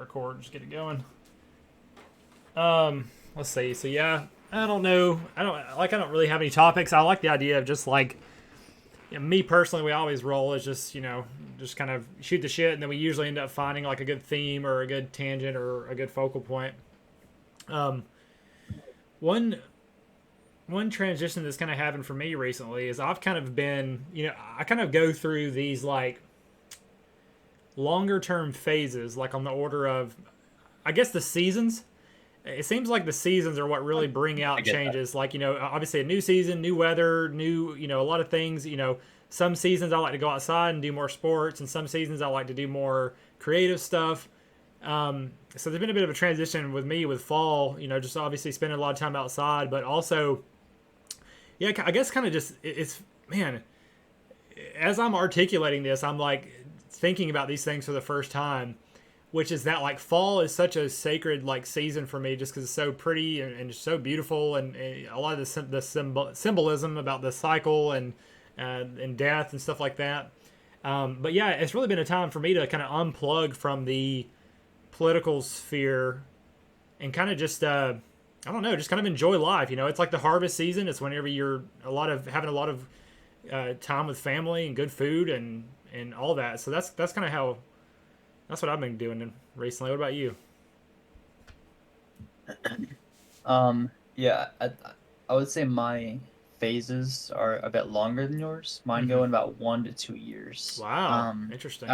record. Just get it going. Let's see. So yeah, I don't know. I don't really have any topics. I like the idea of just like me personally. We always roll is just just kind of shoot the shit, and then we usually end up finding like a good theme or a good tangent or a good focal point. Um, one one transition that's kind of happened for me recently is I've kind of been I kind of go through these like longer term phases, like on the order of I guess the seasons. It seems like the seasons are what really bring I out get that. changes. Like, obviously a new season, new weather, new, a lot of things. Some seasons I like to go outside and do more sports, and some seasons I like to do more creative stuff. So there's been a bit of a transition with me with fall, just obviously spending a lot of time outside, but also, yeah, I guess kind of just, man, as I'm articulating this, I'm like thinking about these things for the first time, which is that like fall is such a sacred like season for me just because it's so pretty and so beautiful and a lot of the symbolism about the cycle and death and stuff like that. But yeah, it's really been a time for me to kind of unplug from the political sphere and kind of just I don't know, just kind of enjoy life. It's like the harvest season. It's whenever you're having a lot of time with family and good food and all that. So that's kind of how that's what I've been doing recently. What about you? Yeah, I would say my phases are a bit longer than yours. Mine Mm-hmm. go in about 1 to 2 years. Wow, interesting.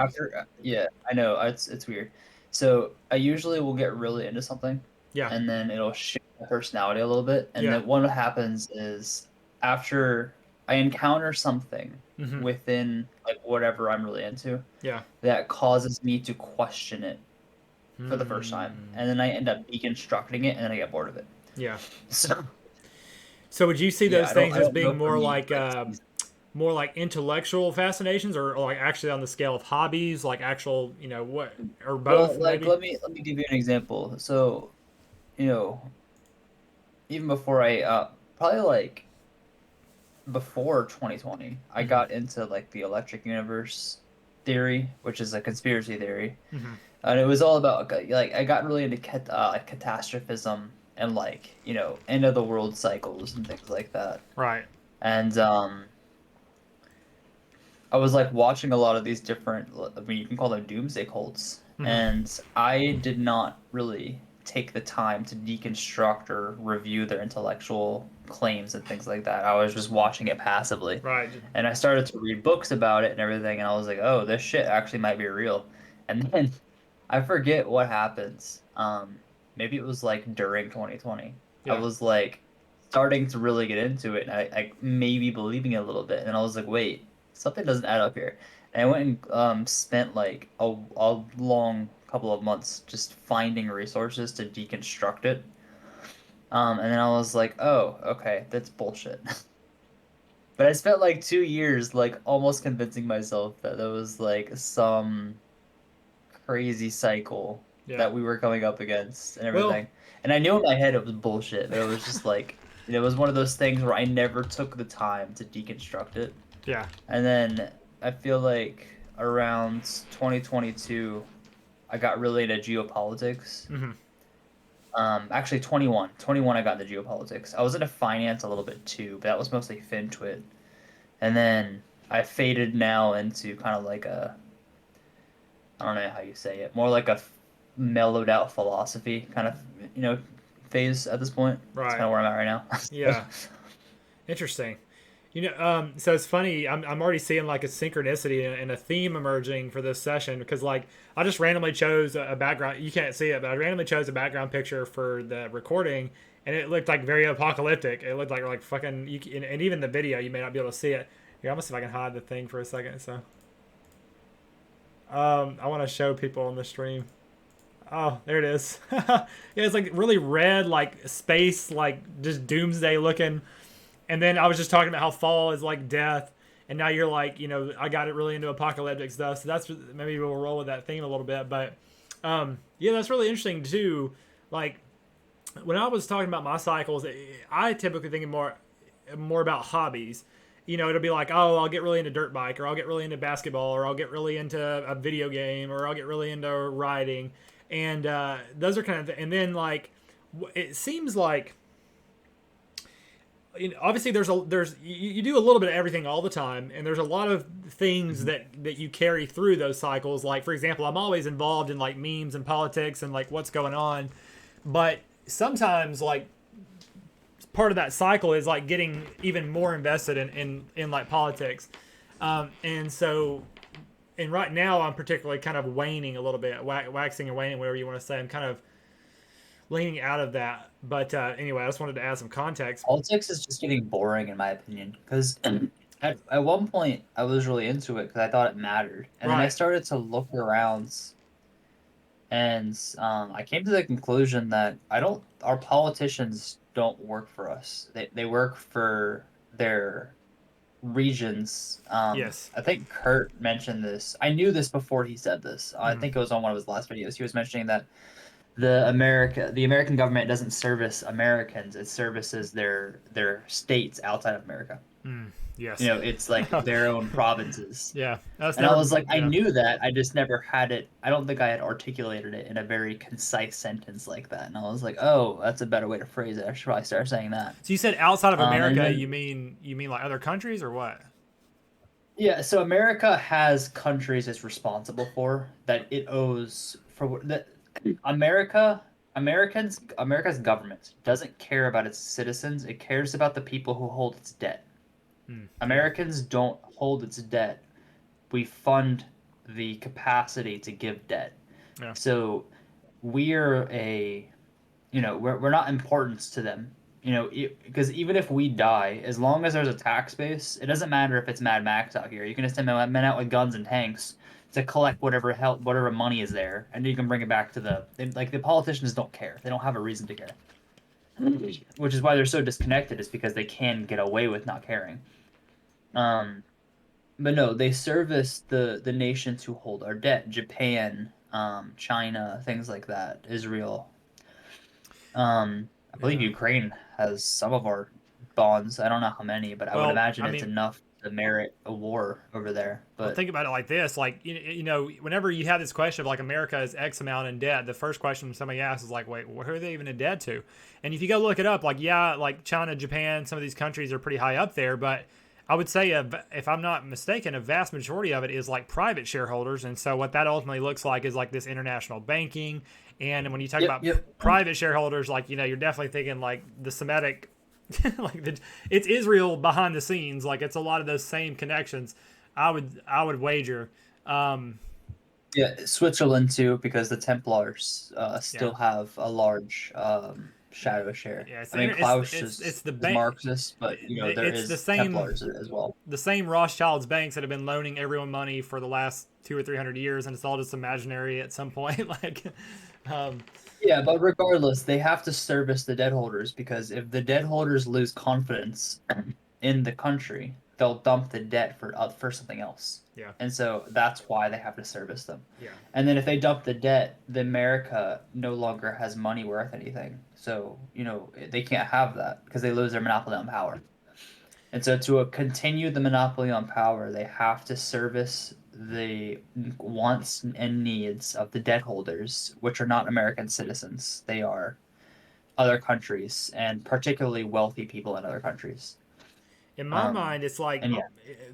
Yeah, I know it's weird. So I usually will get really into something, Yeah, and then it'll shift my personality a little bit. And yeah, then what happens is after I encounter something mm-hmm. within like whatever I'm really into Yeah. that causes me to question it for the first time, Hmm. and then I end up deconstructing it, and then I get bored of it. Yeah. So So would you see yeah, those things I as don't being know for me like more like intellectual fascinations, or like actually on the scale of hobbies, like actual, what, or both well, like maybe? let me give you an example. So, you know, even before I probably like before 2020, I Mm-hmm. got into like the electric universe theory, which is a conspiracy theory. Mm-hmm. And it was all about like I got really into like catastrophism and like, end of the world cycles and things like that. Right. And I was like watching a lot of these different, I mean, you can call them doomsday cults, Mm-hmm. and I did not really take the time to deconstruct or review their intellectual claims and things like that. I was just watching it passively. Right. And I started to read books about it and everything, and I was like, oh, this shit actually might be real. And then I forget what happens. Maybe it was like during 2020. I Yeah. was like starting to really get into it, and I maybe believing it a little bit, and I was like, wait, something doesn't add up here. And I went and spent like a long couple of months just finding resources to deconstruct it. And then I was like, oh, okay, that's bullshit. But I spent like 2 years like almost convincing myself that there was like some crazy cycle Yeah. that we were coming up against and Well, everything. And I knew in my head it was bullshit, but it was just like it was one of those things where I never took the time to deconstruct it. yeah. And then I feel like around 2022, I got really into geopolitics. Mm-hmm. Actually 21 I got into geopolitics. I was into finance a little bit too, but that was mostly FinTwit. And then I faded now into kind of like I don't know how you say it, more like a mellowed out philosophy kind of, you know, phase at this point. That's Right. kind of where I'm at right now. Yeah. Interesting. So it's funny. I'm already seeing like a synchronicity and a theme emerging for this session because like I just randomly chose a background. You can't see it, but I randomly chose a background picture for the recording, and it looked like very apocalyptic. It looked like fucking. And even the video, you may not be able to see it. Here, I'm gonna see if I can hide the thing for a second. So, I want to show people on the stream. Oh, there it is. Yeah, it's like really red, like space, like just doomsday looking. And then I was just talking about how fall is like death, and now you're like, I got it really into apocalyptic stuff. So that's maybe we'll roll with that theme a little bit. But yeah, that's really interesting too. Like when I was talking about my cycles, I typically think more about hobbies. It'll be like, oh, I'll get really into dirt bike, or I'll get really into basketball, or I'll get really into a video game, or I'll get really into riding. And those are kind of, and then like, it seems like, obviously there's you do a little bit of everything all the time, and there's a lot of things Mhm. that you carry through those cycles. Like for example, I'm always involved in like memes and politics and like what's going on, but sometimes like part of that cycle is like getting even more invested in like politics, and so and right now I'm particularly kind of waning a little bit, waxing and waning, whatever you want to say. I'm kind of leaning out of that, but anyway, I just wanted to add some context. Politics is just getting boring in my opinion because at one point I was really into it because I thought it mattered, and then I Right. started to look around and I came to the conclusion that I don't our politicians don't work for us. They work for their regions. Yes. I think Kurt mentioned this. I knew this before he said this. I Mm-hmm. think it was on one of his last videos. He was mentioning that the American government doesn't service Americans. It services their states outside of America. Yes. It's like their own provinces. Yeah. That's And I never. was like, I Yeah. knew that. I just never had it. I don't think I had articulated it in a very concise sentence like that. And I was like, oh, that's a better way to phrase it. I should probably start saying that. So you said outside of And America, then you mean like other countries or what? yeah, so America has countries it's responsible for that it owes for that America's government doesn't care about its citizens. It cares about the people who hold its debt. Yeah. Americans don't hold its debt. We fund the capacity to give debt. Yeah. So we're a we're not important to them. Because even if we die, as long as there's a tax base, it doesn't matter if it's Mad Max out here. You can just send men out with guns and tanks to collect whatever money is there, and you can bring it back to like the politicians don't care. They don't have a reason to care, which is why they're so disconnected. Is because they can get away with not caring. Um, but no, they service the nations who hold our debt: Japan, China, things like that, Israel. I believe Yeah. Ukraine has some of our bonds. I don't know how many, but I would Well, imagine I it's mean, enough to merit a war over there. well, But think about it like this: like whenever you have this question of like America is X amount in debt, the first question somebody asks is like, wait, who are they even in debt to? And if you go look it up, like yeah, like China, Japan, some of these countries are pretty high up there, but I would say, if I'm not mistaken, a vast majority of it is like private shareholders, and so what that ultimately looks like is like this international banking. And when you talk yep, about yep. private shareholders, like you're definitely thinking like the Semitic, like it's Israel behind the scenes. Like it's a lot of those same connections. I would wager. Um, Yeah, Switzerland too, because the Templars yeah, still have a large shadow share. yeah. I mean, Klaus is The is bank. Marxist, but there It's is Templars as well. the same Rothschilds banks that have been loaning everyone money for the last 200 or 300 years, and it's all just imaginary at some point. Like, um, Yeah, but regardless, they have to service the debt holders because if the debt holders lose confidence in the country, they'll dump the debt for something else. yeah, And so that's why they have to service them. yeah, And then if they dump the debt, the America no longer has money worth anything. So, they can't have that because they lose their monopoly on power. And so to continue the monopoly on power, they have to service the wants and needs of the debt holders, which are not American citizens. They are other countries and particularly wealthy people in other countries. in my Um, mind, it's like and yeah,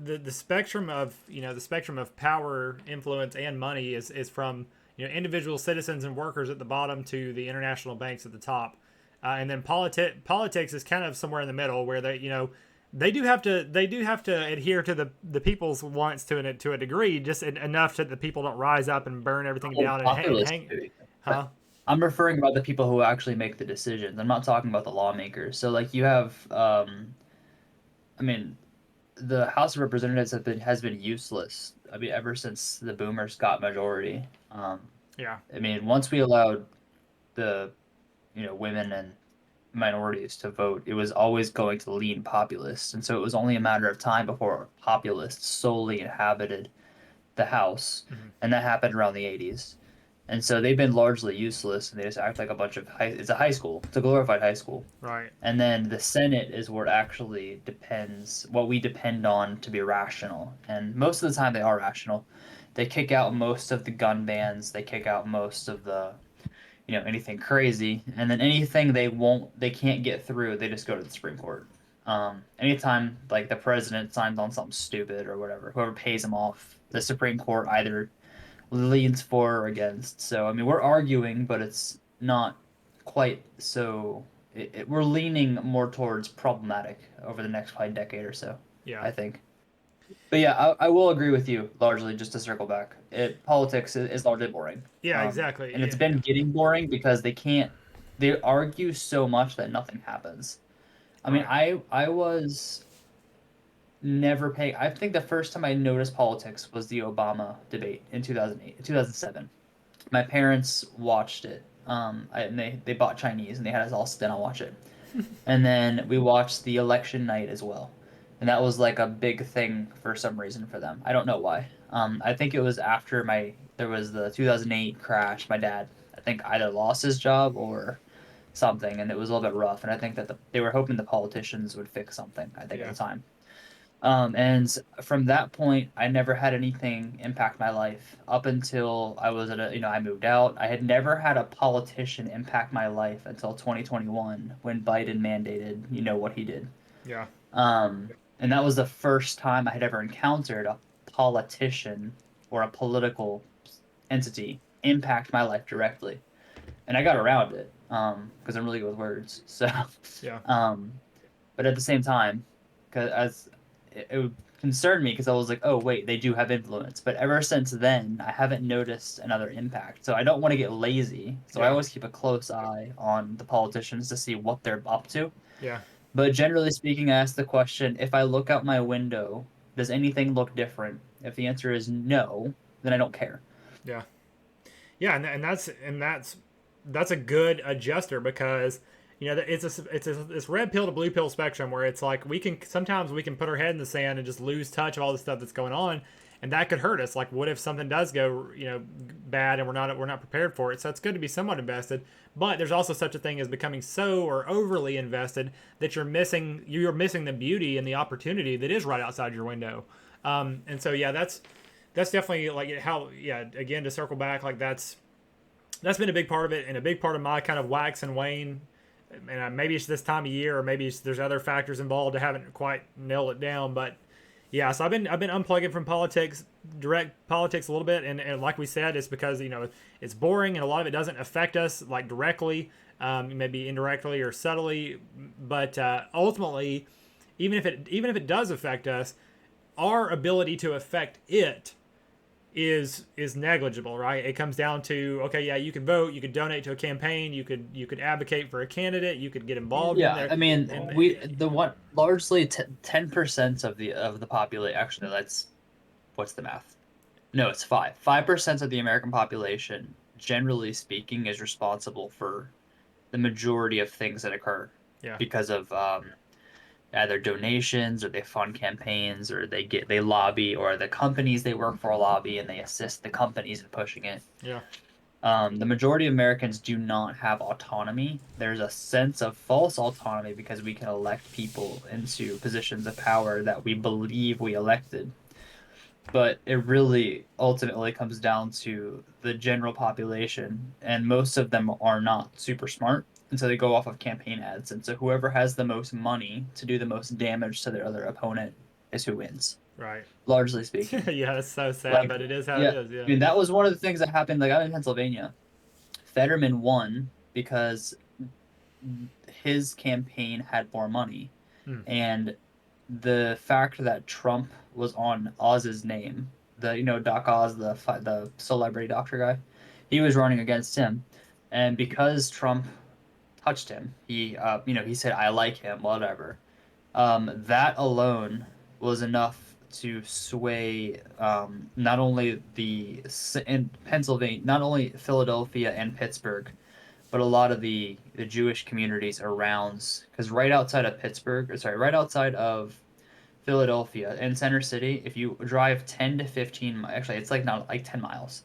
the spectrum of the spectrum of power, influence, and money is from individual citizens and workers at the bottom to the international banks at the top, and then politics is kind of somewhere in the middle where they do have to adhere to the people's wants to a degree, just enough that the people don't rise up and burn everything oh, down and populists hang, too. But huh? I'm referring about the people who actually make the decisions. I'm not talking about the lawmakers. So like you have, I mean, the House of Representatives has been useless. I mean, ever since the Boomers got majority. Yeah, I mean, once we allowed the women and minorities to vote, it was always going to lean populist, and so it was only a matter of time before populists solely inhabited the House, hmm, and that happened around the 80s. And so they've been largely useless, and they just act like a bunch of it's a high school. It's a glorified high school. right. And then the Senate is where it what we depend on to be rational. And most of the time they are rational. They kick out most of the gun bans. They kick out most of the, anything crazy, and then anything they can't get through, they just go to the Supreme Court. Anytime like the president signs on something stupid or whatever, whoever pays him off, the Supreme Court either leans for or against. So I mean, we're arguing, but it's not quite so. We're leaning more towards problematic over the next probably decade or so, Yeah. I think. But yeah, I will agree with you largely. Just to circle back, politics is largely boring, Yeah, exactly. and it's Yeah, been yeah. getting boring because they argue so much that nothing happens. I mean, Right. I was never paying. I think the first time I noticed politics was the Obama debate in 2008, 2007. My parents watched it. And they bought Chinese and they had us all sit down and watch it. And then we watched the election night as well. And that was like a big thing for some reason for them. I don't know why. I think it was after there was the 2008 crash. My dad, I think, either lost his job or something, and it was a little bit rough. And I think that they were hoping the politicians would fix something, I think, at Yeah. the time. And from that point, I never had anything impact my life up until I was I moved out. I had never had a politician impact my life until 2021 when Biden mandated, what he did. Yeah. And that was the first time I had ever encountered a politician or a political entity impact my life directly. And I got around it, because I'm really good with words. So, Yeah. um, but at the same time, because as it would concern me because I was like, oh wait, they do have influence. But ever since then, I haven't noticed another impact. So I don't want to get lazy. So I Yeah. always keep a close eye on the politicians to see what they're up to. Yeah. But generally speaking, I ask the question, if I look out my window, does anything look different? If the answer is no, then I don't care. Yeah. Yeah, and that's a good adjuster because it's a this red pill to blue pill spectrum where it's like we can put our head in the sand and just lose touch of all the stuff that's going on, and that could hurt us. Like, what if something does go bad and we're not prepared for it? So it's good to be somewhat invested, but there's also such a thing as becoming so or overly invested that you're missing the beauty and the opportunity that is right outside your window. And so yeah, that's definitely like how, yeah, again, to circle back, like that's been a big part of it and a big part of my kind of wax and wane. And maybe it's this time of year, or maybe there's other factors involved. I haven't quite nailed it down, but yeah. So I've been unplugging from politics, direct politics a little bit, and like we said, it's because it's boring and a lot of it doesn't affect us like directly, maybe indirectly or subtly, but ultimately, even if it does affect us, our ability to affect it is negligible, right? It comes down to, okay, yeah, you could vote, you could donate to a campaign, you could advocate for a candidate, you could get involved in Yeah, there, I mean, and the one largely 10% of the population. Actually, what's the math? No, it's 5. 5% of the American population, generally speaking, is responsible for the majority of things that occur yeah, because of either donations or they fund campaigns or they lobby or the companies they work for lobby and they assist the companies in pushing it. yeah, The majority of Americans do not have autonomy. There's a sense of false autonomy because we can elect people into positions of power that we believe we elected. But it really ultimately comes down to the general population, and most of them are not super smart, and so they go off of campaign ads. And so whoever has the most money to do the most damage to their other opponent is who wins, right. largely speaking. Yeah, it's so sad, Like, but it is how it yeah, is. Yeah, I mean, that was one of the things that happened. Like, I'm in Pennsylvania. Fetterman won because his campaign had more money. hmm. And the fact that Trump was on Oz's name, Doc Oz, the celebrity doctor guy, he was running against him, and because Trump touched him, he said I like him, whatever. That alone was enough to sway not only in Pennsylvania, not only Philadelphia and Pittsburgh, but a lot of the Jewish communities around, because right outside of Pittsburgh, or sorry, right outside of Philadelphia in Center City, if you drive 10 to 15, actually, it's like not like 10 miles.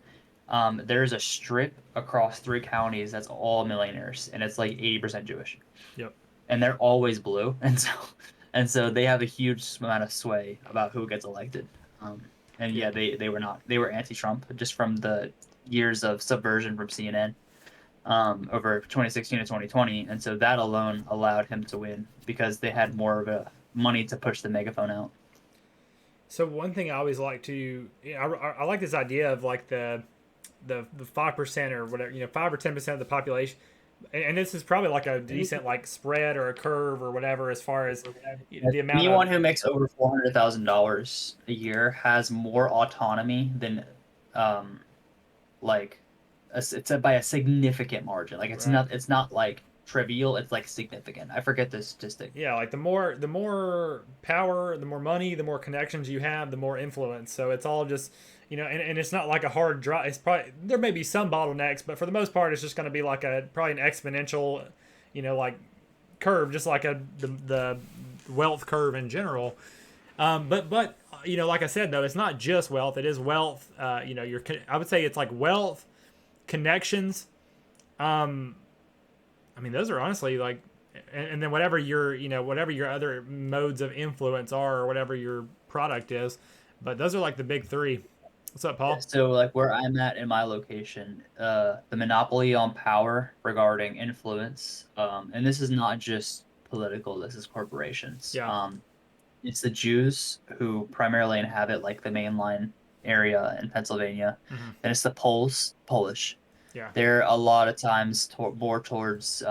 There's a strip across 3 counties that's all millionaires, and it's like 80% Jewish, Yep. and they're always blue, and so they have a huge amount of sway about who gets elected. Um, and Yeah. yeah, they were not. They were anti-Trump just from the years of subversion from CNN over 2016 to 2020, and so that alone allowed him to win because they had more of a money to push the megaphone out. So one thing I always like to, I like this idea of like the 5% or whatever, 5 or 10% of the population, and this is probably like a decent like spread or a curve or whatever as far as the amount of. Anyone who makes over $400,000 a year has more autonomy than um, like it's a, by a significant margin. Like Right. it's not like trivial. It's like significant. I forget the statistic. Yeah, like the more power, the more money, the more connections you have, the more influence. So it's all just, and it's not like a hard drop. It's probably there may be some bottlenecks, but for the most part, it's just going to be like a probably an exponential, like curve, just like the wealth curve in general. But like I said though, it's not just wealth. It is wealth. I would say it's like wealth, connections. Um, I mean, those are honestly like, and then whatever your other modes of influence are, or whatever your product is. But those are like the big three. What's up, Paul? So like where I'm at in my location, the monopoly on power regarding influence, and this is not just political. This is corporations. Yeah. It's the Jews who primarily inhabit like the mainline area in Pennsylvania. Mm-hmm. Then it's the Poles, Polish. Yeah. They're a lot of times more towards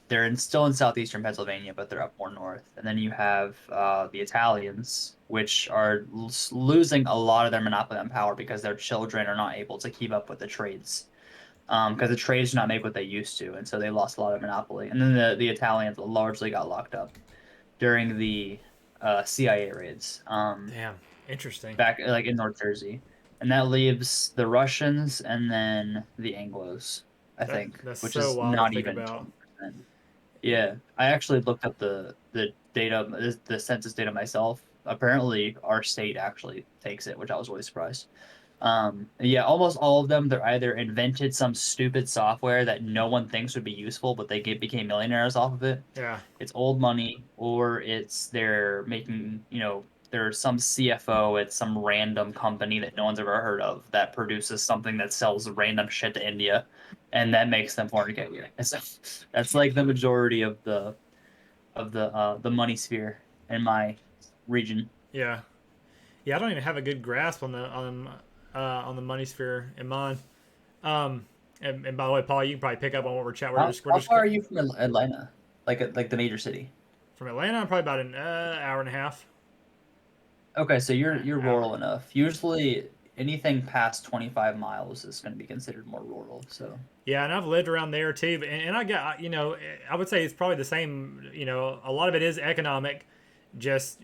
they're still in southeastern Pennsylvania, but they're up more north. And then you have the Italians, which are losing a lot of their monopoly on power because their children are not able to keep up with the trades. Because the trades do not make what they used to, and so they lost a lot of monopoly. And then the Italians largely got locked up during the CIA raids. Damn. Interesting. Back like in North Jersey, and that leaves the Russians and then the Anglos, I think, That's which so is wild to not think even about. 20%. Yeah, I actually looked up the data, the census data myself. Apparently, our state actually takes it, which I was really surprised. Yeah, almost all of them, they're either invented some stupid software that no one thinks would be useful, but became millionaires off of it. Yeah. It's old money, or it's they're making, there's some CFO at some random company that no one's ever heard of that produces something that sells random shit to India, and that makes them fornicate you. And so that's like the majority of the money sphere in my region. Yeah. Yeah. I don't even have a good grasp on the money sphere in mine. Um, and by the way, Paul, you can probably pick up on what we're chatting. We're How just far are you from Atlanta? Like the major city? from Atlanta. I'm probably about an hour and a half. Okay, so you're Hour. rural enough. Usually anything past 25 miles is going to be considered more rural. So Yeah, and I've lived around there too. And I got, I would say it's probably the same. A lot of it is economic, just,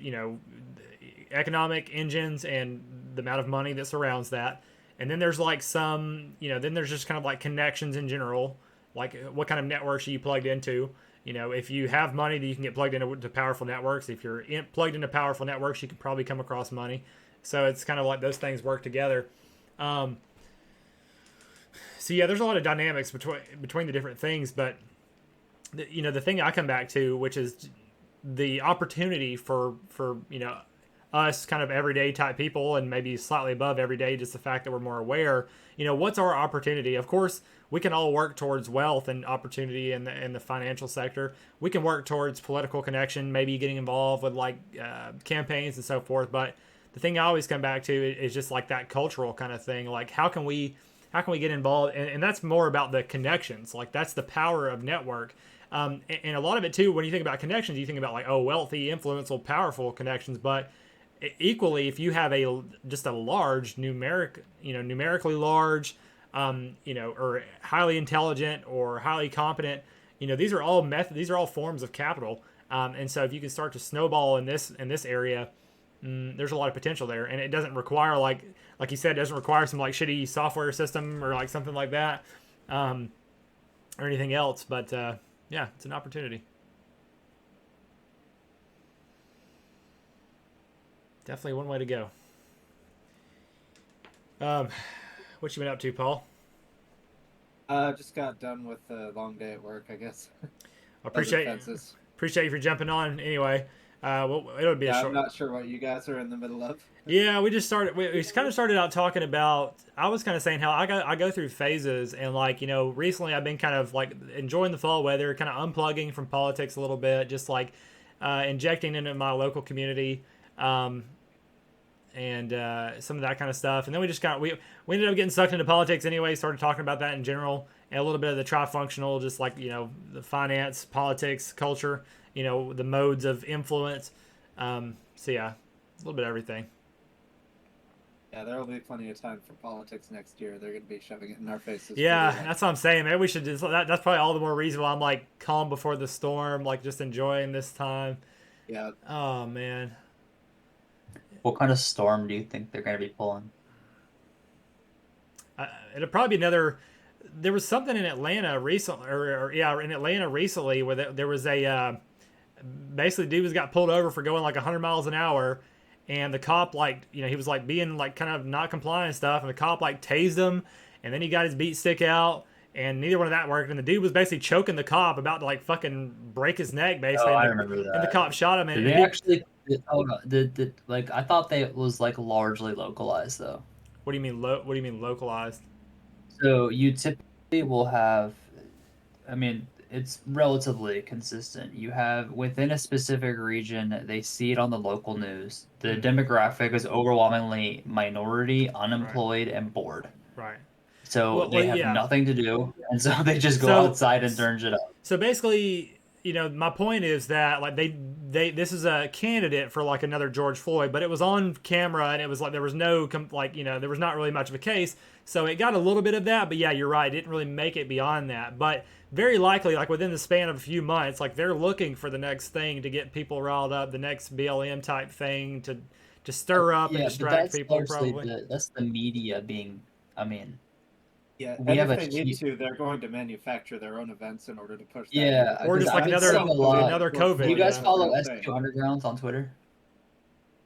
economic engines and the amount of money that surrounds that. And then there's like then there's just kind of like connections in general, like what kind of networks are you plugged into. If you have money, that you can get plugged into powerful networks. If you're plugged into powerful networks, you can probably come across money. So it's kind of like those things work together. Um, so yeah, there's a lot of dynamics between the different things, but the thing I come back to, which is the opportunity for us kind of everyday type people, and maybe slightly above everyday, just the fact that we're more aware. What's our opportunity? Of course, we can all work towards wealth and opportunity in the financial sector. We can work towards political connection, maybe getting involved with like campaigns and so forth. But the thing I always come back to is just like that cultural kind of thing. Like how can we get involved? And that's more about the connections. Like that's the power of network. And a lot of it too, when you think about connections, you think about like, oh, wealthy, influential, powerful connections. But equally, if you have just a large numerically large, or highly intelligent or highly competent, these are all forms of capital. And so if you can start to snowball in this area, there's a lot of potential there, and it doesn't require like you said, it doesn't require some like shitty software system or like something like that, um, or anything else. But yeah, it's an opportunity. Definitely one way to go. Um, what you been up to, Paul? Just got done with a long day at work, I guess. I Building appreciate fences. appreciate you for jumping on anyway. Well, it'll be a Yeah, I'm short. not sure what you guys are in the middle of. Yeah, we just started. We kind of started out talking about. I was kind of saying how I go through phases, and like recently I've been kind of like enjoying the fall weather, kind of unplugging from politics a little bit, just like injecting into my local community, um, and some of that kind of stuff. And then we just got we ended up getting sucked into politics anyway. Started talking about that in general, and a little bit of the tri-functional, just like the finance, politics, culture, the modes of influence. So yeah, a little bit of everything. Yeah, there will be plenty of time for politics next year. They're going to be shoving it in our faces for the Yeah, election. that's what I'm saying. Maybe we should just that's probably all the more reason why I'm like calm before the storm, like just enjoying this time. Yeah, Oh man. What kind of storm do you think they're going to be pulling? It'll probably be another. There was something in Atlanta recently, or yeah, in Atlanta recently where there was a basically dude was got pulled over for going like 100 miles an hour, and the cop like he was like being like kind of not compliant and stuff, and the cop like tased him, and then he got his beat stick out, and neither one of that worked, and the dude was basically choking the cop about to like fucking break his neck Oh, basically, I remember and the that. cop shot him, Did and they people. actually? Oh no, did like I thought they it was like largely localized though. What do you mean what do you mean localized? So you typically will have, I mean, it's relatively consistent. You have within a specific region, they see it on the local news. The Mm-hmm. demographic is overwhelmingly minority, Right, unemployed, and bored. right. So Well, they have yeah. nothing to do, and so they just go So outside and turn it up. So basically, my point is that like they this is a candidate for like another George Floyd, but it was on camera and it was like there was no like there was not really much of a case, so it got a little bit of that. But yeah, you're right, it didn't really make it beyond that. But very likely, like within the span of a few months, like they're looking for the next thing to get people riled up, the next BLM type thing to stir up and Yeah, but distract that's people, largely probably. the media being. I mean, yeah. we And have if a they need to, they're going to manufacture their own events in order to push that yeah, narrative. Or because just Because like I've I been another seeing a don't believe lot. that another George Do you COVID. Floyd guys is the follow real S2 thing. Undergrounds on Twitter?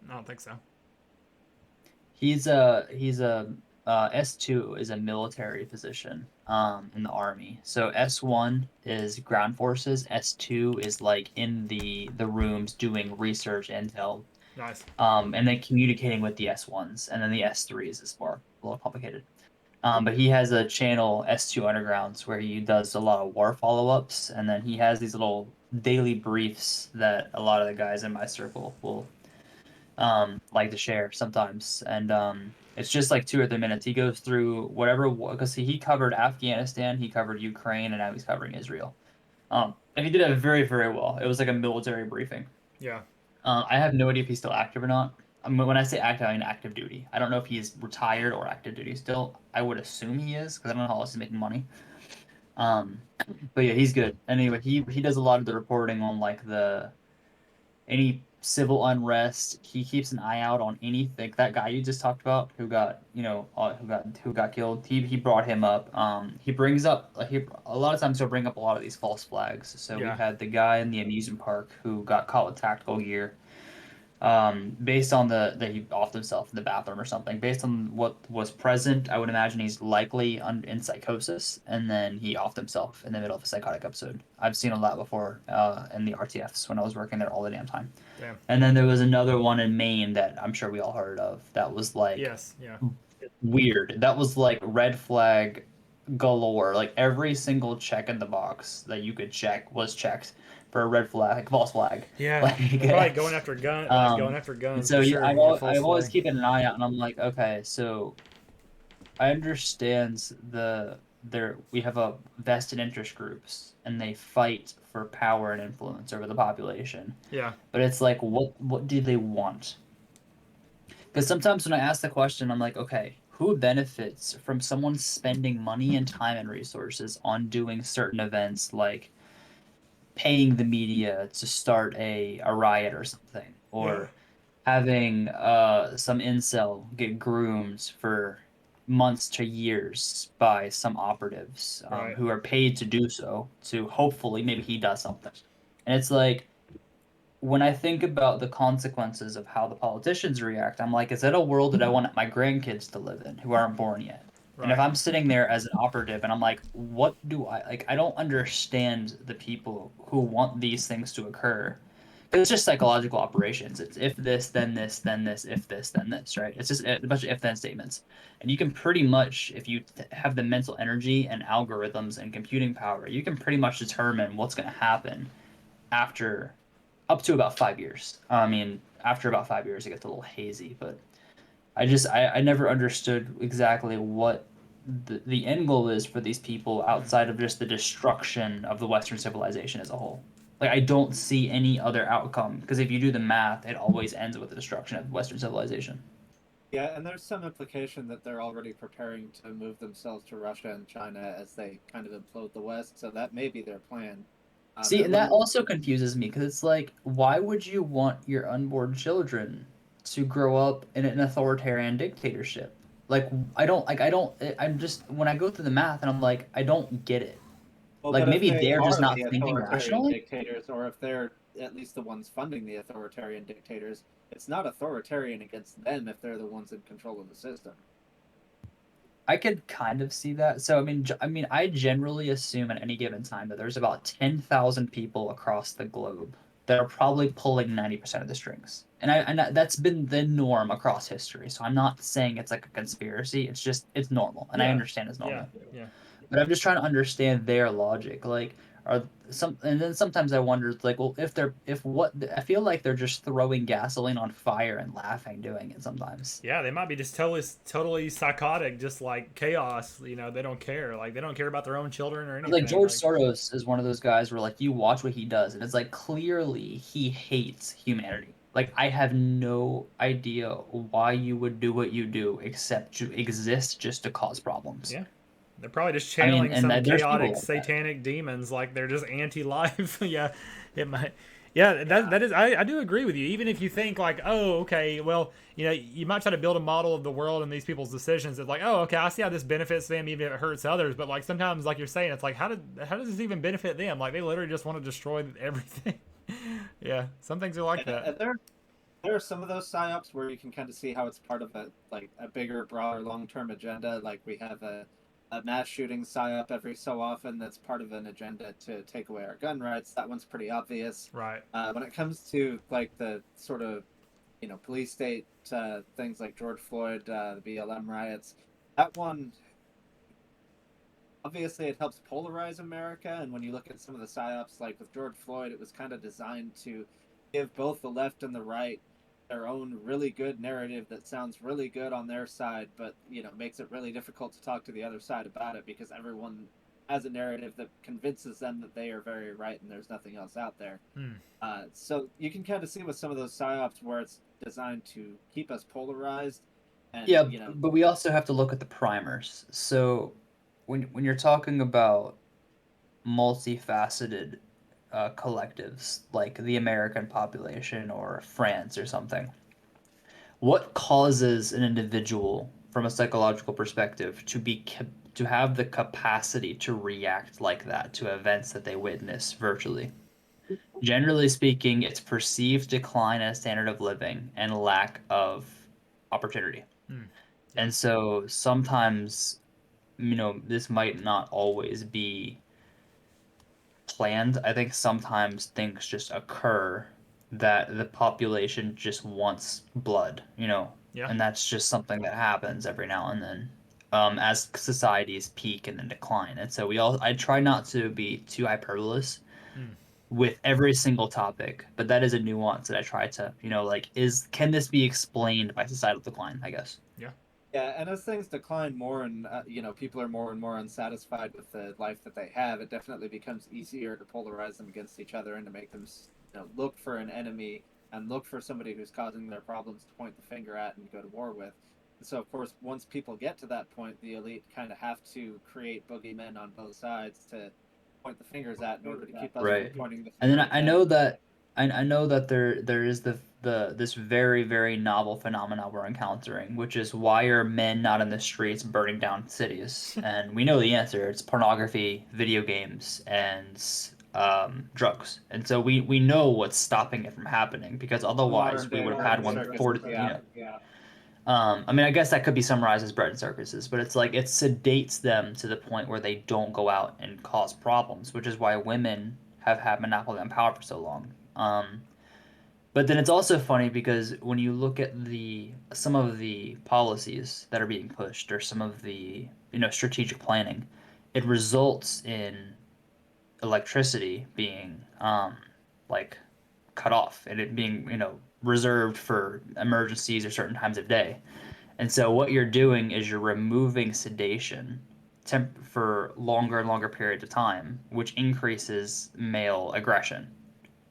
I don't think so. He's a S2 is a military position in the army. So S1 is ground forces, S2 is like in the rooms doing research intel, Nice. and then communicating with the S1s, and then the S3s is more a little complicated. But he has a channel S2 Undergrounds where he does a lot of war follow-ups, and then he has these little daily briefs that a lot of the guys in my circle will like to share sometimes, and it's just like 2 or 3 minutes. He goes through whatever because he covered Afghanistan, he covered Ukraine, and now he's covering Israel. And he did it very very well. It was like a military briefing. Yeah. I have no idea if he's still active or not. I mean, when I say active, I mean active duty. I don't know if he's retired or active duty still. I would assume he is because I don't know how else he's making money. Um, but yeah, he's good. Anyway, he does a lot of the reporting on like the any civil unrest. He keeps an eye out on anything. Like that guy you just talked about, who got who got killed. He brought him up. He brings up a lot of times he'll bring up a lot of these false flags. So we Yeah. had the guy in the amusement park who got caught with tactical gear. Based on that he offed himself in the bathroom or something. Based on what was present, I would imagine he's likely in psychosis, and then he offed himself in the middle of a psychotic episode. I've seen a lot before in the RTFs when I was working there all the damn time. Damn. And then there was another one in Maine that I'm sure we all heard of. That was like Yes. Yeah. weird. That was like red flag galore. Like every single check in the box that you could check was checked for a red flag, false flag. Yeah, Like, they're probably going after and guns so for yeah, sure. Yeah, false I'm always flag. keeping an eye out, and I'm like, okay, so I understand there we have a vested interest groups, and they fight for power and influence over the population. Yeah, But it's like, what do they want? Because sometimes when I ask the question, I'm like, okay, who benefits from someone spending money and time and resources on doing certain events like paying the media to start a riot or something, yeah, or having some incel get groomed for months to years by some operatives right. who are paid to do so to hopefully maybe he does something. And it's like when I think about the consequences of how the politicians react, I'm like, is that a world that I want my grandkids to live in who aren't born yet? And if Right. I'm sitting there as an operative and I'm like, what do I like? I don't understand the people who want these things to occur It's just psychological operations. It's if this, then this, then this, if this, then this, right? It's just a bunch of if then statements. And you can pretty much, if you have the mental energy and algorithms and computing power, you can pretty much determine what's going to happen after up to about 5 years. I mean, after about 5 years, it gets a little hazy, but I never understood exactly what the end goal is for these people outside of just the destruction of the Western civilization as a whole. Like I don't see any other outcome because if you do the math, it always ends with the destruction of Western civilization. Yeah, and there's some implication that they're already preparing to move themselves to Russia and China as they kind of implode the West. So that may be their plan. See, It and that wouldn't. also confuses me because it's like, why would you want your unborn children to grow up in an authoritarian dictatorship? Like, I'm just, when I go through the math and I'm like, I don't get it. Well, Like, but if maybe they they're just are not the thinking authoritarian rationally. dictators, or if they're at least the ones funding the authoritarian dictators, it's not authoritarian against them if they're the ones in control of the system. I could kind of see that. So, I generally assume at any given time that there's about 10,000 people across the globe that are probably pulling 90% of the strings. That's been the norm across history. So I'm not saying it's like a conspiracy. It's just it's normal, and I Yeah, understand it's yeah, normal. yeah. But I'm just trying to understand their logic. Like, are and then sometimes I wonder, like, well, if what I feel like they're just throwing gasoline on fire and laughing doing it sometimes. Yeah, they might be just totally psychotic, just like chaos. They don't care. Like they don't care about their own children or Like anything. George Like, Soros is one of those guys where like you watch what he does and it's like clearly he hates humanity. Like I have no idea why you would do what you do except to exist just to cause problems. yeah, they're probably just I mean, channeling some there's people chaotic like that. satanic demons. Like they're just anti-life. Yeah, it might. Yeah, that is. I do agree with you. Even if you think like, oh, okay, well, you might try to build a model of the world and these people's decisions. It's like, oh, okay, I see how this benefits them, even if it hurts others. But like sometimes, like you're saying, it's like, how does this even benefit them? Like they literally just want to destroy everything. Yeah, some things are like Yeah, that. and there are some of those psyops where you can kind of see how it's part of a bigger, broader, long term agenda. Like we have a mass shooting psyop every so often that's part of an agenda to take away our gun rights. That one's pretty obvious. Right. When it comes to like the sort of police state things like George Floyd, the BLM riots, that one obviously it helps polarize America. And when you look at some of the psyops, like with George Floyd, it was kind of designed to give both the left and the right their own really good narrative that sounds really good on their side, but makes it really difficult to talk to the other side about it because everyone has a narrative that convinces them that they are very right and there's nothing else out there. Hmm. So you can kind of see with some of those psyops where it's designed to keep us polarized, and Yeah, but we also have to look at the primers. So when you're talking about multifaceted collectives like the American population or France or something, what causes an individual from a psychological perspective to have the capacity to react like that to events that they witness virtually? Generally speaking, it's perceived decline in standard of living and lack of opportunity. Hmm. Yeah. And so sometimes, this might not always be planned. I think sometimes things just occur that the population just wants blood, Yeah. and that's just something that happens every now and then, as societies peak and then decline. And so I try not to be too hyperbolous Hmm. with every single topic, but that is a nuance that I try to, can this be explained by societal decline, I guess. Yeah. Yeah, and as things decline more and people are more and more unsatisfied with the life that they have, it definitely becomes easier to polarize them against each other and to make them look for an enemy and look for somebody who's causing their problems to point the finger at and go to war with. And so, of course, once people get to that point, the elite kind of have to create boogeymen on both sides to point the fingers at in order to keep us from Right. pointing the And then finger at I them. know that I know that there is this very, very novel phenomenon we're encountering, which is why are men not in the streets burning down cities? And we know the answer. It's pornography, video games, and drugs. And so we know what's stopping it from happening because The modern otherwise we day would have bread had and one circuses, 40, yeah. I guess that could be summarized as bread and circuses, but it's like it sedates them to the point where they don't go out and cause problems, which is why women have had monopoly on power for so long. But then it's also funny because when you look at the some of the policies that are being pushed or some of the, strategic planning, it results in electricity being like cut off and it being, reserved for emergencies or certain times of day. And so what you're doing is you're removing sedation for longer and longer periods of time, which increases male aggression,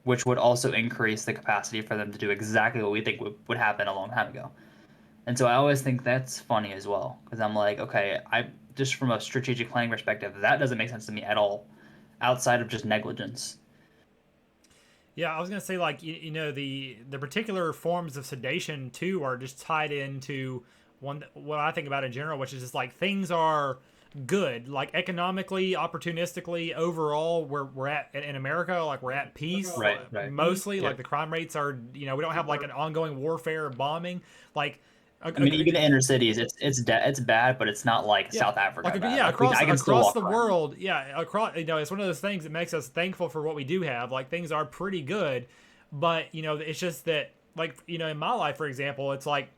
which would also increase the capacity for them to do exactly what we think would happen a long time ago. And so I always think that's funny as well, because I'm like, okay, I just from a strategic planning perspective, that doesn't make sense to me at all, outside of just negligence. Yeah, I was gonna say like the particular forms of sedation too are just tied into one what I think about in general, which is just like things are good, like economically, opportunistically, overall, we're at in America, like we're at peace Right, right. mostly. Yeah. Like the crime rates are, we don't have like an ongoing warfare or bombing, like. I mean, even in inner cities, it's bad, but it's not like Yeah, South like Africa bad. yeah, Like across I can still across walk the around. world, yeah, across it's one of those things that makes us thankful for what we do have. Like things are pretty good, but it's just that like in my life, for example, it's like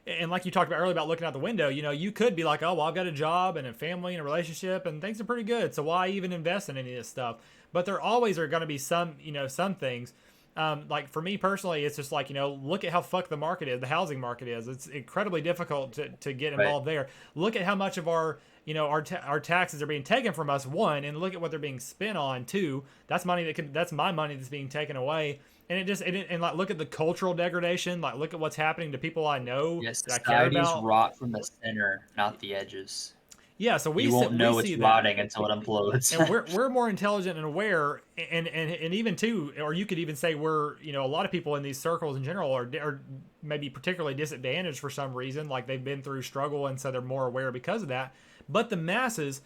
and like you talked about earlier about looking out the window, you could be like, oh, well, I've got a job and a family and a relationship and things are pretty good. So why even invest in any of this stuff? But there always are going to be some, some things. Like for me personally, it's just like, look at how fucked the market is, the housing market is. It's incredibly difficult to get Right. involved there. Look at how much of our, our taxes are being taken from us, one, and look at what they're being spent on, two. That's my money that's being taken away. And and like look at the cultural degradation, like look at what's happening to people I know Yes, that I care societies about. rot from the center, not the edges. Yeah, so You won't we know see it's that, rotting until it implodes. and we're more intelligent and aware, and even too, or you could even say we're a lot of people in these circles in general are maybe particularly disadvantaged for some reason, like they've been through struggle, and so they're more aware because of that. But the masses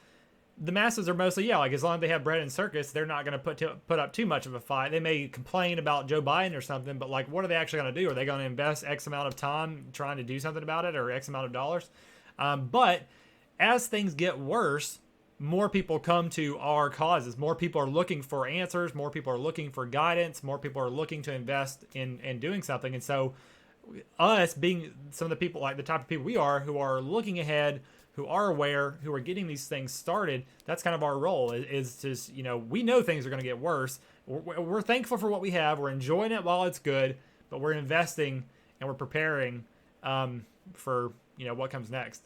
are mostly, yeah, like as long as they have bread and circus, they're not going to put up too much of a fight. They may complain about Joe Biden or something, but like, what are they actually going to do? Are they going to invest X amount of time trying to do something about it, or X amount of dollars? But as things get worse, more people come to our causes. More people are looking for answers. More people are looking for guidance. More people are looking to invest in doing something. And so us being some of the people, like the type of people we are, who are looking ahead, who are aware, who are getting these things started, that's kind of our role, is just we know things are going to get worse. We're thankful for what we have, we're enjoying it while it's good, but we're investing and we're preparing for what comes next.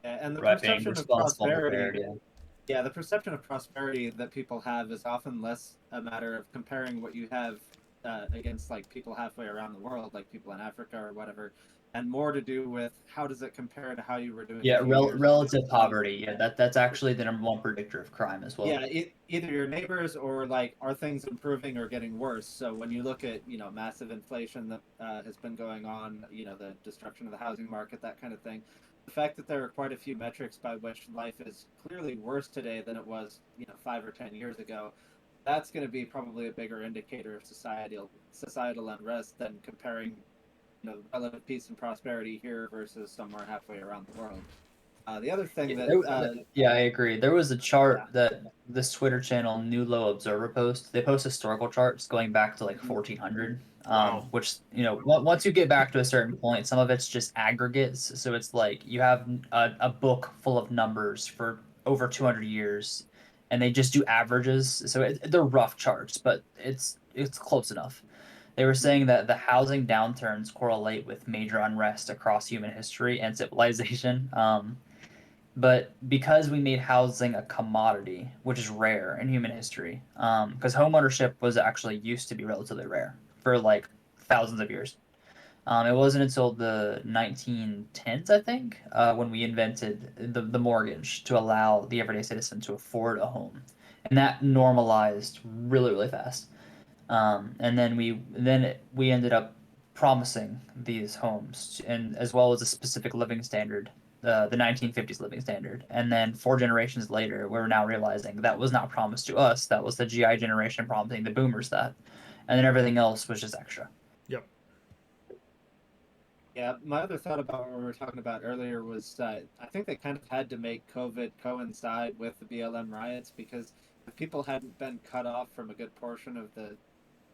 Yeah, and the Right, being perception of responsible and prepared. prosperity, Yeah. yeah, the perception of prosperity that people have is often less a matter of comparing what you have against like people halfway around the world, like people in Africa or whatever, and more to do with how does it compare to how you were doing a Yeah, few years ago. relative poverty. Yeah, that's actually the number one predictor of crime as well. Yeah, either your neighbors or like are things improving or getting worse. So when you look at massive inflation that has been going on, the destruction of the housing market, that kind of thing, the fact that there are quite a few metrics by which life is clearly worse today than it was 5 or 10 years ago, that's going to be probably a bigger indicator of societal unrest than comparing relative peace and prosperity here versus somewhere halfway around the world. The other thing Yeah, that yeah, I agree. There was a yeah. chart that this Twitter channel, New Low Observer, post. They post historical charts going back to like Mhm. 1400. Wow. Which once you get back to a certain point, some of it's just aggregates. So it's like you have a book full of numbers for over 200 years, and they just do averages. So they're rough charts, but it's close enough. They were saying that the housing downturns correlate with major unrest across human history and civilization. But because we made housing a commodity, which is rare in human history, because homeownership was actually used to be relatively rare for like thousands of years. It wasn't until the 1910s, I think, when we invented the mortgage to allow the everyday citizen to afford a home, and that normalized really, really fast. And then we ended up promising these homes, and as well as a specific living standard, the 1950s living standard. And then 4 generations later, we're now realizing that was not promised to us. That was the GI generation promising the boomers that, and then everything else was just extra. Yep. Yeah, my other thought about what we were talking about earlier was I think they kind of had to make COVID coincide with the BLM riots because if people hadn't been cut off from a good portion of the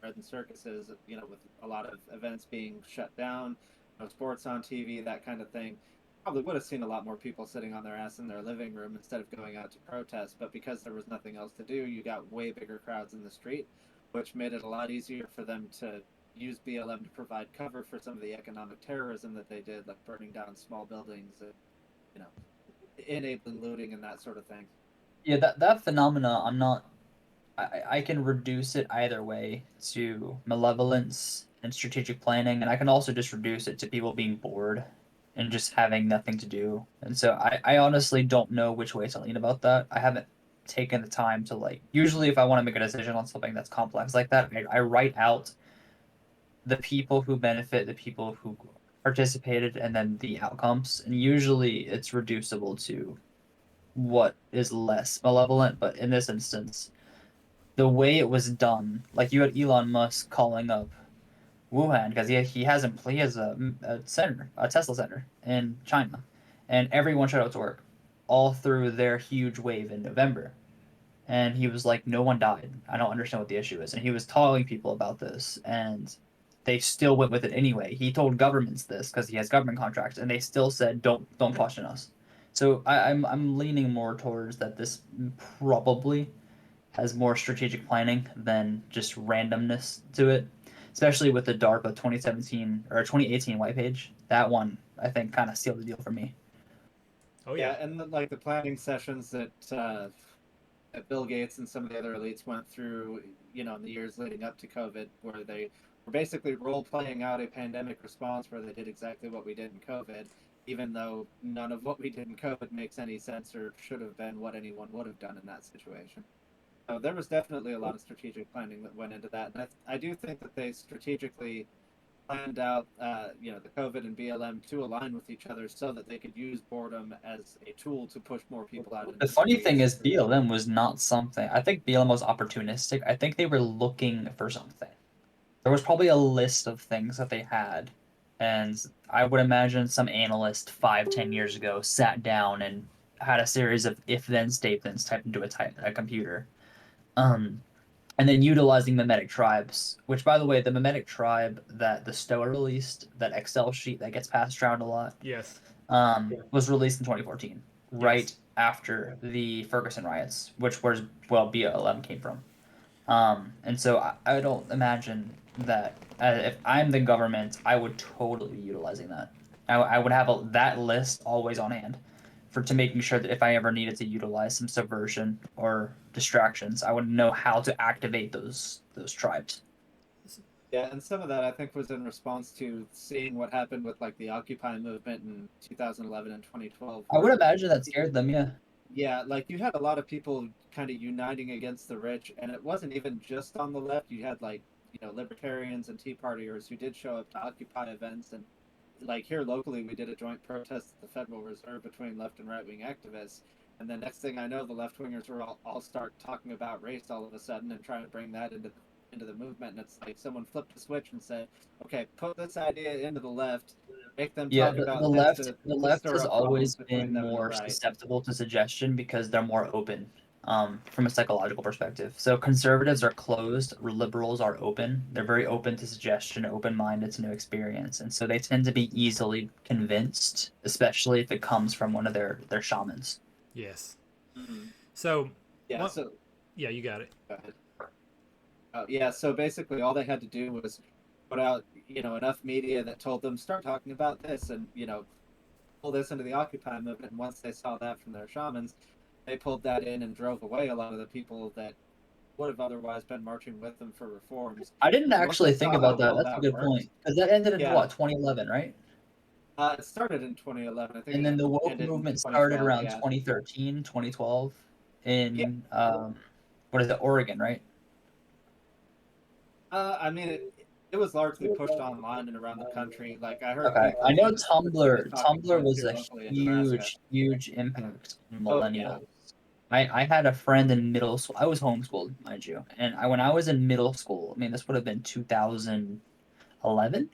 bread and circuses, with a lot of events being shut down, no sports on TV, that kind of thing. Probably would have seen a lot more people sitting on their ass in their living room instead of going out to protest. But because there was nothing else to do, you got way bigger crowds in the street, which made it a lot easier for them to use BLM to provide cover for some of the economic terrorism that they did, like burning down small buildings and, you know, enabling looting and that sort of thing. Yeah, that phenomena, I can reduce it either way to malevolence and strategic planning, and I can also just reduce it to people being bored and just having nothing to do. And so I honestly don't know which way to lean about that. I haven't taken the time to like. Usually, if I want to make a decision on something that's complex like that, I write out the people who benefit, the people who participated, and then the outcomes. And usually, it's reducible to what is less malevolent. But in this instance, the way it was done, like you had Elon Musk calling up Wuhan because he has a center, a Tesla center in China, and everyone showed up to work, all through their huge wave in November. And he was like, "No one died. I don't understand what the issue is." And he was telling people about this, and they still went with it anyway. He told governments this because he has government contracts, and they still said, "Don't question us." So I'm leaning more towards that this probably has more strategic planning than just randomness to it, especially with the DARPA 2017 or 2018 white page. That one, I think, kind of sealed the deal for me. Oh yeah. Yeah, and then, like the planning sessions that Bill Gates and some of the other elites went through, in the years leading up to COVID, where they were basically role playing out a pandemic response where they did exactly what we did in COVID, even though none of what we did in COVID makes any sense or should have been what anyone would have done in that situation. So there was definitely a lot of strategic planning that went into that, and I do think that they strategically planned out, the COVID and BLM to align with each other so that they could use boredom as a tool to push more people out into The the funny thing streets. is, BLM was not something. I think BLM was opportunistic. I think they were looking for something. There was probably a list of things that they had, and I would imagine some analyst 5, 10 years ago sat down and had a series of if then statements typed into a computer. Um, and then utilizing mimetic tribes, which, by the way, the mimetic tribe that the Stoa released, that Excel sheet that gets passed around a lot, Yes. was released in 2014, right Yes. after the Ferguson riots, which was, well, BLM came from. And so I don't imagine that if I'm the government, I would totally be utilizing that. I would have that list always on hand for to making sure that if I ever needed to utilize some subversion or distractions, I would know how to activate those tribes. Yeah, and some of that I think was in response to seeing what happened with like the Occupy movement in 2011 and 2012, I would where imagine that scared them. Yeah. yeah, like you had a lot of people kind of uniting against the rich, and it wasn't even just on the left. You had like libertarians and Tea Partiers who did show up to Occupy events, and like here locally, we did a joint protest at the Federal Reserve between left and right wing activists. And the next thing I know, the left wingers will all start talking about race all of a sudden and trying to bring that into the movement. And it's like someone flipped a switch and said, "Okay, put this idea into the left, make them Yeah, talk the about this left to the to left stir has up problems always between been them and the more right." susceptible to suggestion because they're more open, from a psychological perspective. So conservatives are closed, liberals are open. They're very open to suggestion, open-minded to new experience, and so they tend to be easily convinced, especially if it comes from one of their shamans. Yes. Mm-hmm. So, Yeah. what? So Yeah, you got it. go ahead. Yeah. So basically, all they had to do was put out enough media that told them start talking about this, and pull this into the Occupy movement. And once they saw that from their shamans, they pulled that in and drove away a lot of the people that would have otherwise been marching with them for reforms. I didn't And once they actually think saw how about that. well That's a that good worked, point because that ended in yeah, what, 2011, right? it started in 2011. I think And it then the woke ended in movement started 2012. around Yeah, 2013, 2012 yeah. in what is it, Oregon, right? I mean, it was largely pushed online and around the country. Like I heard Okay, I people know from specific Tumblr. talking Tumblr points was here a locally in Nebraska. huge impact on Oh yeah, millennials. I had a friend in middle school. I was homeschooled, mind you, and when I was in middle school, I mean, this would have been 2011.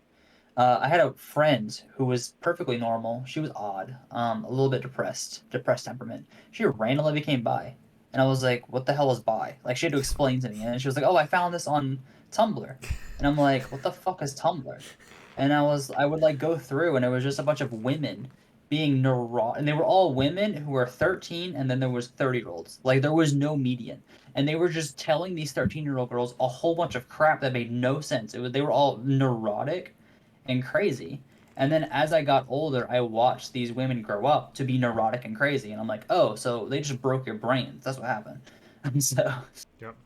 I had a friend who was perfectly normal. She was odd, a little bit depressed temperament. She randomly became bi, And I was like, what the hell is bi? Like, she had to explain to me. And she was like, oh, I found this on Tumblr. And I'm like, what the fuck is Tumblr? And I would like go through, and it was just a bunch of women being neurotic. And they were all women who were 13, and then there was 30-year-olds. Like, there was no median. And they were just telling these 13-year-old girls a whole bunch of crap that made no sense. They were all neurotic and crazy. And then as I got older, I watched these women grow up to be neurotic and crazy. And I'm like, oh, so they just broke your brains. That's what happened. And so, Yep.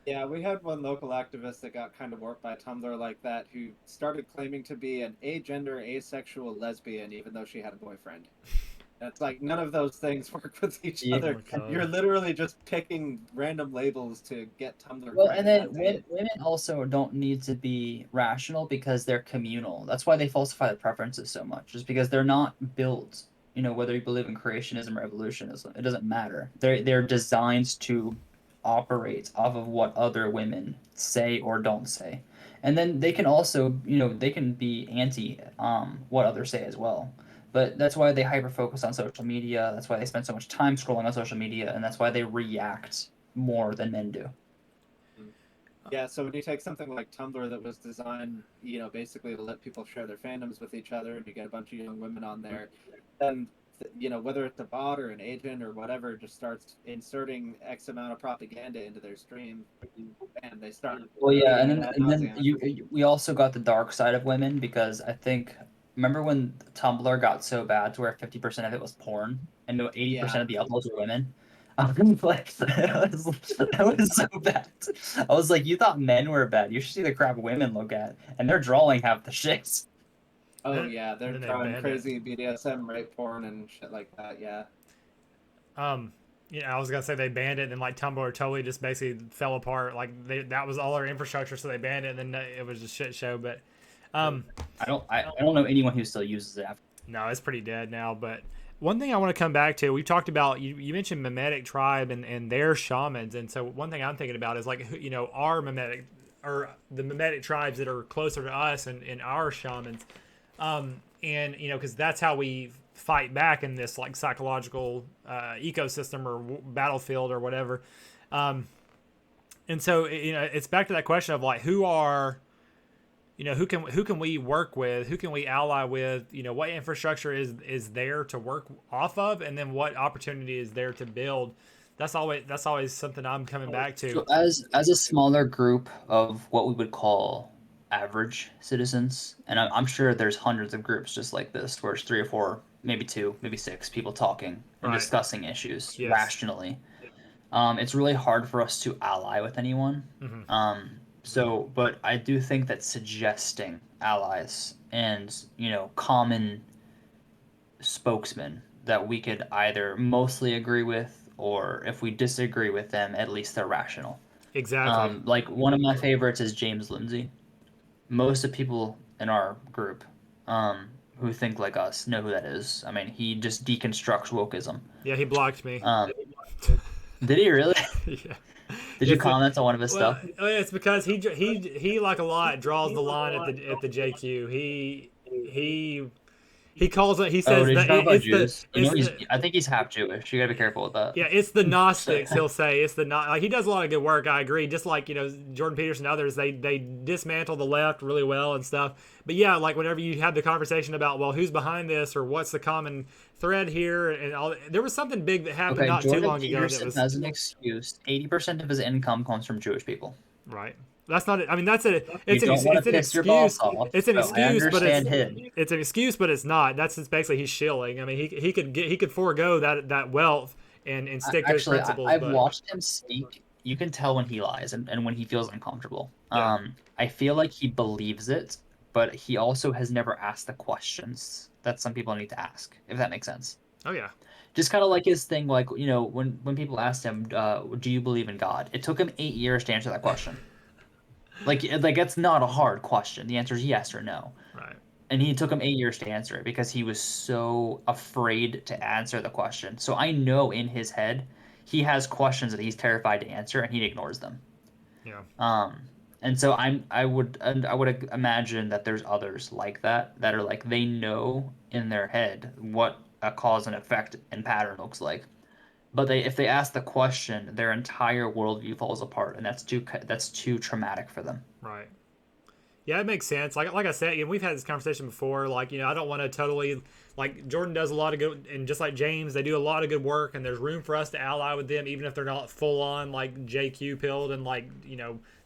Yeah, we had one local activist that got kind of warped by Tumblr like that, who started claiming to be an agender, asexual lesbian, even though she had a boyfriend. It's like none of those things work with each Yeah. other. Oh my God. You're literally just picking random labels to get Tumblr well, credit. and then That's it. women also don't need to be rational because they're communal. That's why they falsify their preferences so much, just because they're not built. Whether you believe in creationism or evolutionism, it doesn't matter. They're designed to operate off of what other women say or don't say, and then they can also, they can be anti what others say as well. But that's why they hyper focus on social media. That's why they spend so much time scrolling on social media, and that's why they react more than men do. Yeah, so when you take something like Tumblr that was designed, basically to let people share their fandoms with each other, and you get a bunch of young women on there, then whether it's a bot or an agent or whatever, just starts inserting X amount of propaganda into their stream, and they start Well, yeah, repeating and it then ad and then nauseum. we also got the dark side of women because I think remember when Tumblr got so bad to where 50% of it was porn and 80% Yeah. of the uploads were women. Like that was so bad. I was like, you thought men were bad. You should see the crap women look at, and they're drawing half the shit. Oh Then, yeah, they're then they drawing banned it. crazy BDSM rape porn and shit like that. Yeah. Um, I was gonna say they banned it, and then like Tumblr totally just basically fell apart. Like that was all their infrastructure, so they banned it, and then it was a shit show. But um, I don't know anyone who still uses it after. no, it's pretty dead now. But one thing I want to come back to, we talked about you mentioned mimetic tribe and their shamans, and so one thing I'm thinking about is like our mimetic or the mimetic tribes that are closer to us and our shamans, and because that's how we fight back in this like psychological ecosystem or battlefield or whatever. And so it's back to that question of like who are who can we work with, who can we ally with, what infrastructure is there to work off of, and then what opportunity is there to build. That's always something I'm coming back to. So as a smaller group of what we would call average citizens, and I'm sure there's hundreds of groups just like this, where it's three or four, maybe two, maybe six people talking and Right. discussing issues Yes. rationally. It's really hard for us to ally with anyone. Mm-hmm. But I do think that suggesting allies and common spokesmen that we could either mostly agree with, or if we disagree with them, at least they're rational. Exactly. Like one of my favorites is James Lindsay. Most of the people in our group, who think like us know who that is. I mean, he just deconstructs wokeism. Yeah, he blocked me. Um, did he really? Yeah. Did you It's comment on one of his well, stuff? it's because he like a lot draws the line at the JQ. He calls it. He Oh, says did you that talk about it's the Jews? it's the I think he's half Jewish. You gotta be careful with that. yeah, it's the Gnostics. He'll say it's the like he does a lot of good work. I agree. Just like Jordan Peterson and others, they dismantle the left really well and stuff. But yeah, like whenever you had the conversation about well, who's behind this or what's the common thread here and all, there was something big that happened Okay, not too Jordan long ago that Peterson was has an excuse. 80% of his income comes from Jewish people. right. That's not. I mean, that's a. You don't want It's to an piss your boss excuse. off, It's an so I excuse, but understand him. it's an excuse, but it's not. That's just basically he's shilling. I mean, he could forego that wealth and stick to his Actually, principles, I've but watched him speak. You can tell when he lies and when he feels uncomfortable. yeah. I feel like he believes it, but he also has never asked the questions that some people need to ask, if that makes sense. Oh yeah. Just kind of like his thing, like, when people asked him, do you believe in God? It took him 8 years to answer that question. Like that's not a hard question. The answer is yes or no. Right. And he took him 8 years to answer it because he was so afraid to answer the question. So I know in his head he has questions that he's terrified to answer and he ignores them. Yeah. And so I would imagine that there's others like that are like they know in their head what a cause and effect and pattern looks like, But if they ask the question, their entire worldview falls apart, and that's too traumatic for them. Right. Yeah, it makes sense. Like I said, we've had this conversation before. Like, I don't want to totally, like, Jordan does a lot of good, and just like James, they do a lot of good work, and there's room for us to ally with them, even if they're not full on like JQ pilled, and like,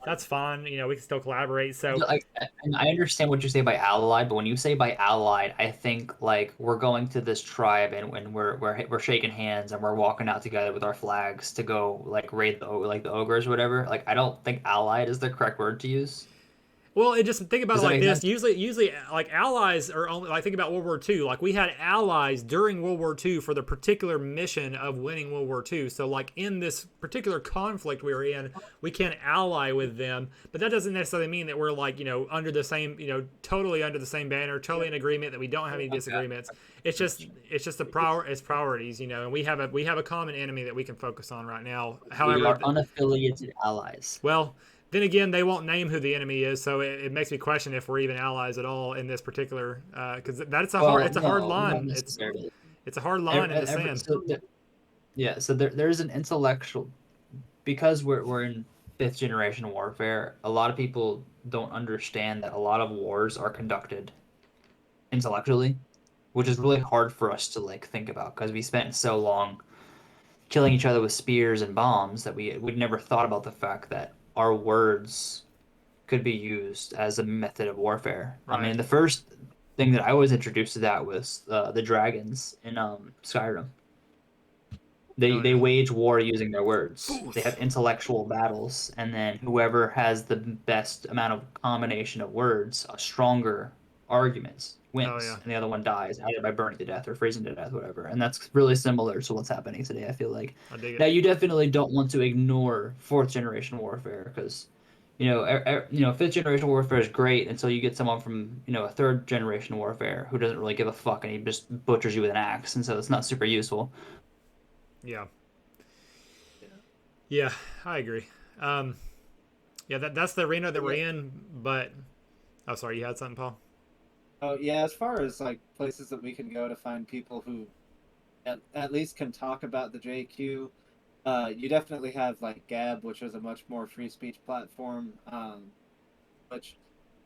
that's fine. We can still collaborate. So Like, and I understand what you say by allied, but when you say by allied, I think like we're going to this tribe and we're shaking hands and we're walking out together with our flags to go like raid the ogres or whatever. Like I don't think allied is the correct word to use. Well, it just think about it Does that like make this. sense? Usually, like allies are only like think about World War II. Like we had allies during World War II for the particular mission of winning World War II. So like in this particular conflict we were in, we can ally with them, but that doesn't necessarily mean that we're like under the same totally under the same banner, totally in agreement that we don't have any Okay. disagreements. It's just it's priorities, and we have a common enemy that we can focus on right now. We However, are unaffiliated allies. well, then again, they won't name who the enemy is, so it makes me question if we're even allies at all in this particular. Because that's a hard. Well, It's a hard no, not line. necessarily. It's a hard line in the sand. Yeah, so there's an intellectual because we're in fifth generation warfare. A lot of people don't understand that a lot of wars are conducted intellectually, which is really hard for us to like think about because we spent so long killing each other with spears and bombs that we'd never thought about the fact that our words could be used as a method of warfare. I Right. mean, the first thing that I was introduced to that was the dragons in Skyrim. They Oh they yeah. wage war using their words. They have Booth. intellectual battles, and then whoever has the best amount of combination of words, stronger arguments, Oh yeah. wins, and the other one dies either by burning to death or freezing to death, whatever. And that's really similar to what's happening today. I feel like. I dig Now it. you definitely don't want to ignore fourth generation warfare because, fifth generation warfare is great until you get someone from a third generation warfare who doesn't really give a fuck and he just butchers you with an axe, and so it's not super useful. Yeah. Yeah. Yeah. I agree. Um. Yeah. That's the arena that we're Yeah. in. But oh, sorry. You had something, Paul. Oh yeah, as far as like places that we can go to find people who at least can talk about the JQ, you definitely have like Gab, which is a much more free speech platform, which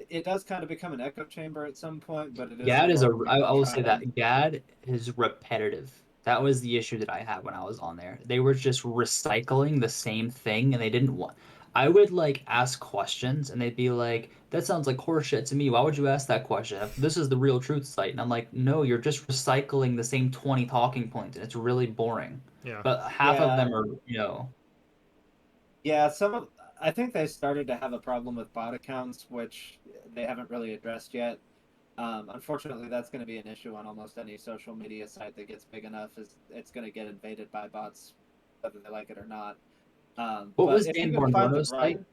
it does kind of become an echo chamber at some point, but it is GAD is somewhere where we I can will try say and that GAD is repetitive. That was the issue that I had when I was on there. They were just recycling the same thing and they didn't want. I would like ask questions and they'd be like, "That sounds like horseshit to me. Why would you ask that question? This is the real truth site." And I'm like, "No, you're just recycling the same 20 talking points and it's really boring." Yeah. But half of yeah, them are. yeah. Some of I think they started to have a problem with bot accounts, which they haven't really addressed yet. Unfortunately, that's going to be an issue on almost any social media site that gets big enough. Is it's going to get invaded by bots, whether they like it or not. What But was if you Dan can find the Bordano's right, site?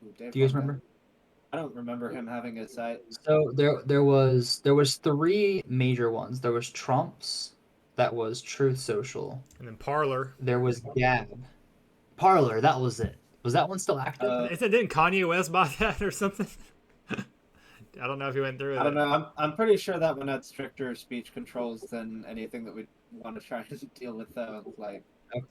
ooh, Dave Do you guys Blanco, remember? I don't remember him having a site. So there was three major ones. There was Trump's, that was Truth Social. And then Parlor. There was Gab. Parlor, that was it. Was that one still active? Uh, Didn't Kanye West buy that or something? I don't know if he went through I with don't it. know. I'm pretty sure that one had stricter speech controls than anything that we want to try and deal with though. Like Okay.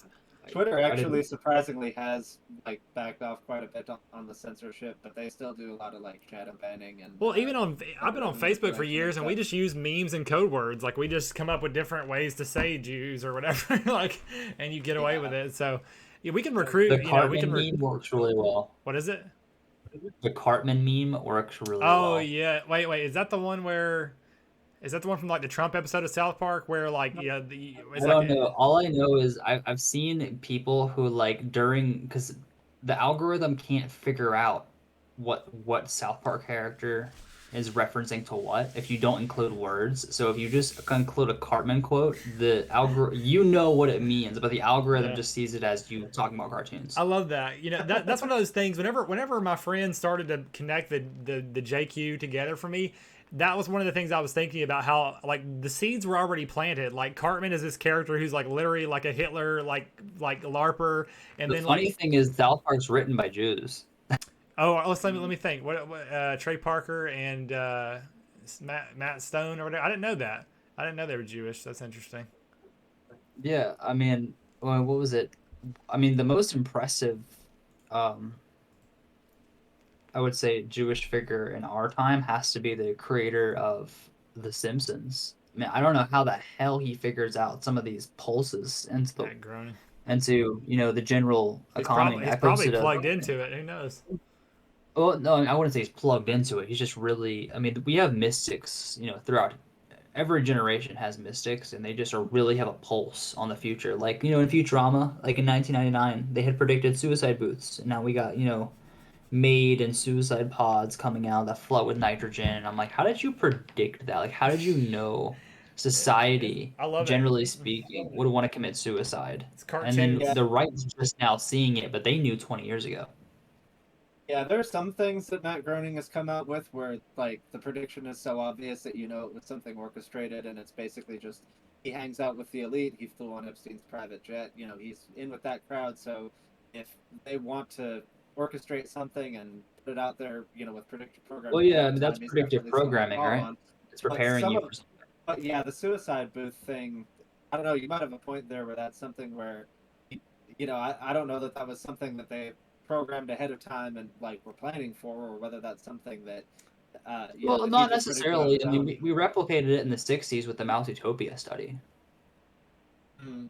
Twitter I didn't. actually surprisingly has like backed off quite a bit on the censorship, but they still do a lot of like shadow banning and Well, even I've been on Facebook for manipulation and years, and we stuff. just use memes and code words. Like we just come up with different ways to say Jews or whatever, like, and you get away with Yeah. it. So, yeah, we can The recruit. We Cartman can. meme works really well. What is it? The Cartman meme works really Oh well. yeah. Wait. Is that the one where? Is that the one from like the Trump episode of South Park where like it's I like don't know. All I know is I've seen people who like during because the algorithm can't figure out what South Park character is referencing to what if you don't include words. So if you just include a Cartman quote, the algorithm you know what it means, but the algorithm yeah. just sees it as you talking about cartoons. I love that. That's one of those things. Whenever my friends started to connect the JQ together for me, that was one of the things I was thinking about. How like the seeds were already planted. Like Cartman is this character who's like literally like a Hitler like LARPer, and The then funny like thing is South Park's written by Jews. let me think. What Trey Parker and Matt Stone or whatever. I didn't know that. I didn't know they were Jewish. That's interesting. Yeah, I mean, well, what was it? I mean, the most impressive, um, I would say, Jewish figure in our time has to be the creator of The Simpsons. I mean, I don't know how the hell he figures out some of these pulses Matt Groening. into the general economy. He's I probably posted a plugged into it. Who knows? well, no, I wouldn't say he's plugged into it. He's just really, I mean, we have mystics, throughout every generation has mystics, and they just are really have a pulse on the future. Like, in Futurama, like in 1999, they had predicted suicide booths, and now we got, Maid and suicide pods coming out that flood with nitrogen. And I'm like, how did you predict that? Like, how did you know society, I love it. generally speaking, would want to commit suicide? It's And then Yeah, cartoons. the right's just now seeing it, but they knew 20 years ago. yeah. There are some things that Matt Groening has come out with where like the prediction is so obvious that you know it was something orchestrated, and it's basically just he hangs out with the elite. He flew on Epstein's private jet. You know, he's in with that crowd. So if they want to orchestrate something and put it out there, you know, with predictive Well, programming yeah, ahead I of mean, that's time, he's predictive definitely someone to programming, call right? on. It's But preparing some you of, for something. but yeah, the suicide booth thing. I don't know. You might have a point there where that's something where, you know, I don't know that that was something that they programmed ahead of time and like were planning for, or whether that's something that, you know, Well, that he not just predicted on necessarily. his I mean, own. we replicated it in the 60s with the Mouse Utopia study. Mm.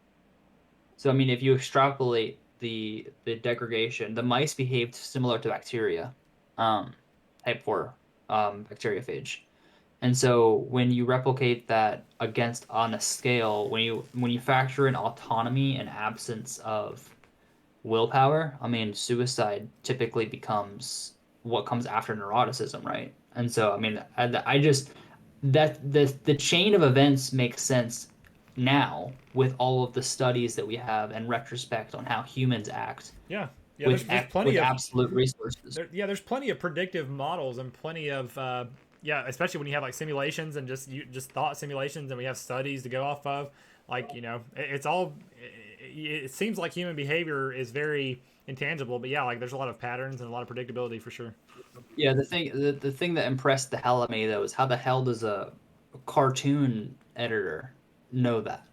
So, I mean, if you extrapolate the degradation, the mice behaved similar to bacteria, um, type 4 bacteriophage. And so when you replicate that against on a scale, when you factor in autonomy and absence of willpower, I mean, suicide typically becomes what comes after neuroticism, right? And so, I mean, I just that the chain of events makes sense now with all of the studies that we have and retrospect on how humans act Yeah, yeah. with There's plenty with of absolute resources. there's plenty of predictive models and plenty of yeah, especially when you have like simulations and just thought simulations, and we have studies to go off of. Like it's all. It seems like human behavior is very intangible, but yeah, like there's a lot of patterns and a lot of predictability for sure. Yeah, the thing that impressed the hell out of me though is how the hell does a cartoon editor know that?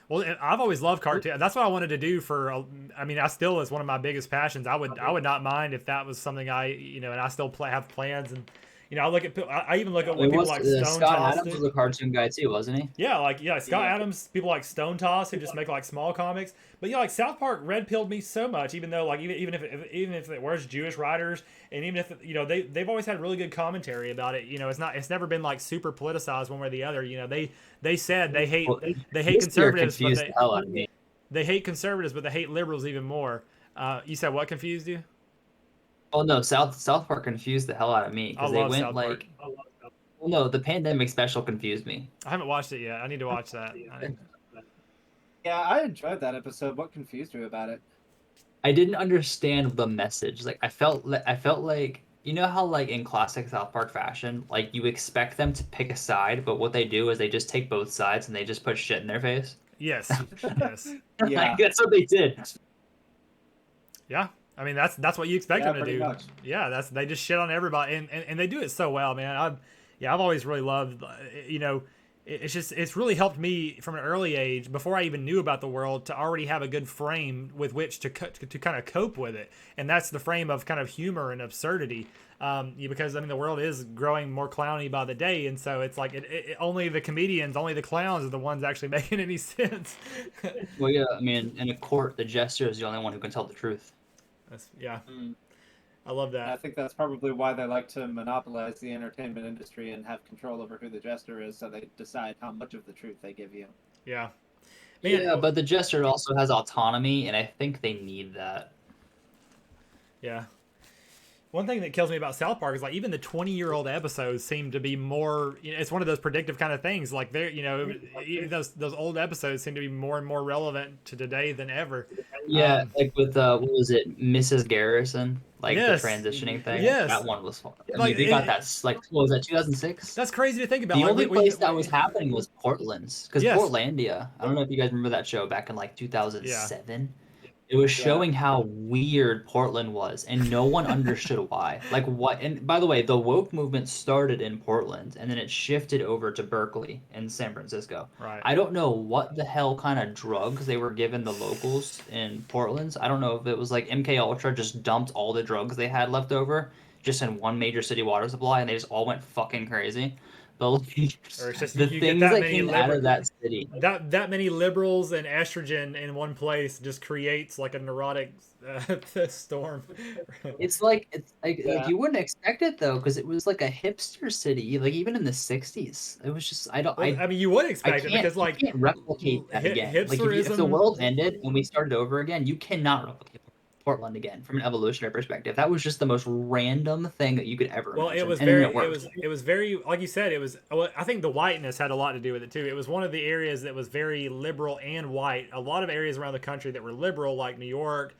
Well, I've always loved cartoon. That's what I wanted to do for. I mean, I still is one of my biggest passions. I would not mind if that was something and I still have plans. And I look at I even look at I what mean, people what's like Stone Scott Toss Adams do. was a cartoon guy too, wasn't he? Yeah, Scott Yeah, Adams, people like Stone Toss who just make like small comics. But like South Park red pilled me so much, even though like even if it was Jewish writers, and even if they've always had really good commentary about it. It's never been like super politicized one way or the other. They said Well, they hate this year conservatives, but confused the hell out of me. they hate conservatives, but they hate liberals even more. You said what confused you? Oh no, South Park confused the hell out of me I because they love went South Park. like, well, no, the pandemic special confused me. I haven't watched it yet. I need to watch that. yeah. I enjoyed that episode. What confused you about it? I didn't understand the message. Like I felt like how like in classic South Park fashion, like you expect them to pick a side, but what they do is they just take both sides and they just put shit in their face. Yes, yes, Like Yeah, that's what they did. yeah. I mean that's what you expect yeah, them to pretty do. much. Yeah, they just shit on everybody, and they do it so well, man. I've always really loved it's really helped me from an early age before I even knew about the world to already have a good frame with which to kind of cope with it, and that's the frame of kind of humor and absurdity. Because I mean the world is growing more clowny by the day, and so it's like only the comedians, only the clowns are the ones actually making any sense. Well, yeah, I mean, in a court, the jester is the only one who can tell the truth. Yeah, Mm. I love I that. think that's probably why they like to monopolize the entertainment industry and have control over who the jester is, so they decide how much of the truth they give you. Yeah, man. Yeah, but the jester also has autonomy, and I think they need that. Yeah. One thing that kills me about South Park is like even the 20-year-old episodes seem to be more. It's one of those predictive kind of things. Like those old episodes seem to be more and more relevant to today than ever. Yeah, like with what was it, Mrs. Garrison, like the Yes, transitioning thing. That yes. one was fun. I Like mean, they got that like what was that 2006? that's crazy to think about. The Like only place that was happening was Portland's, because yes, Portlandia. I don't know if you guys remember that show back in like yeah, 2007. It was Yeah. showing how weird Portland was, and no one understood why. Like what? And by the way, the woke movement started in Portland, and then it shifted over to Berkeley and San Francisco. Right. I don't know what the hell kind of drugs they were giving the locals in Portland. I don't know if it was like MK Ultra just dumped all the drugs they had left over just in one major city water supply, and they just all went fucking crazy. But like, Or it's just the you get things that that many came out liberal of that city. that many liberals and estrogen in one place just creates like a neurotic storm. It's like Yeah. you wouldn't expect it though, because it was like a hipster city. Like even in the '60s, it was just I don't Well, I mean, you would I expect it can't because you like can't replicate that again. Like if the hipsterism. world ended and we started over again, you cannot replicate Portland again from an evolutionary perspective. That was just the most random thing that you could ever Well, imagine, and then it worked. it was very like you said it was. Well, I think the whiteness had a lot to do with it too. It was one of the areas that was very liberal and white. A lot of areas around the country that were liberal, like New York,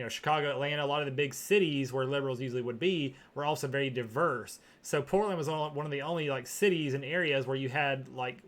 Chicago, Atlanta, a lot of the big cities where liberals usually would be, were also very diverse. So Portland was one of the only like cities and areas where you had like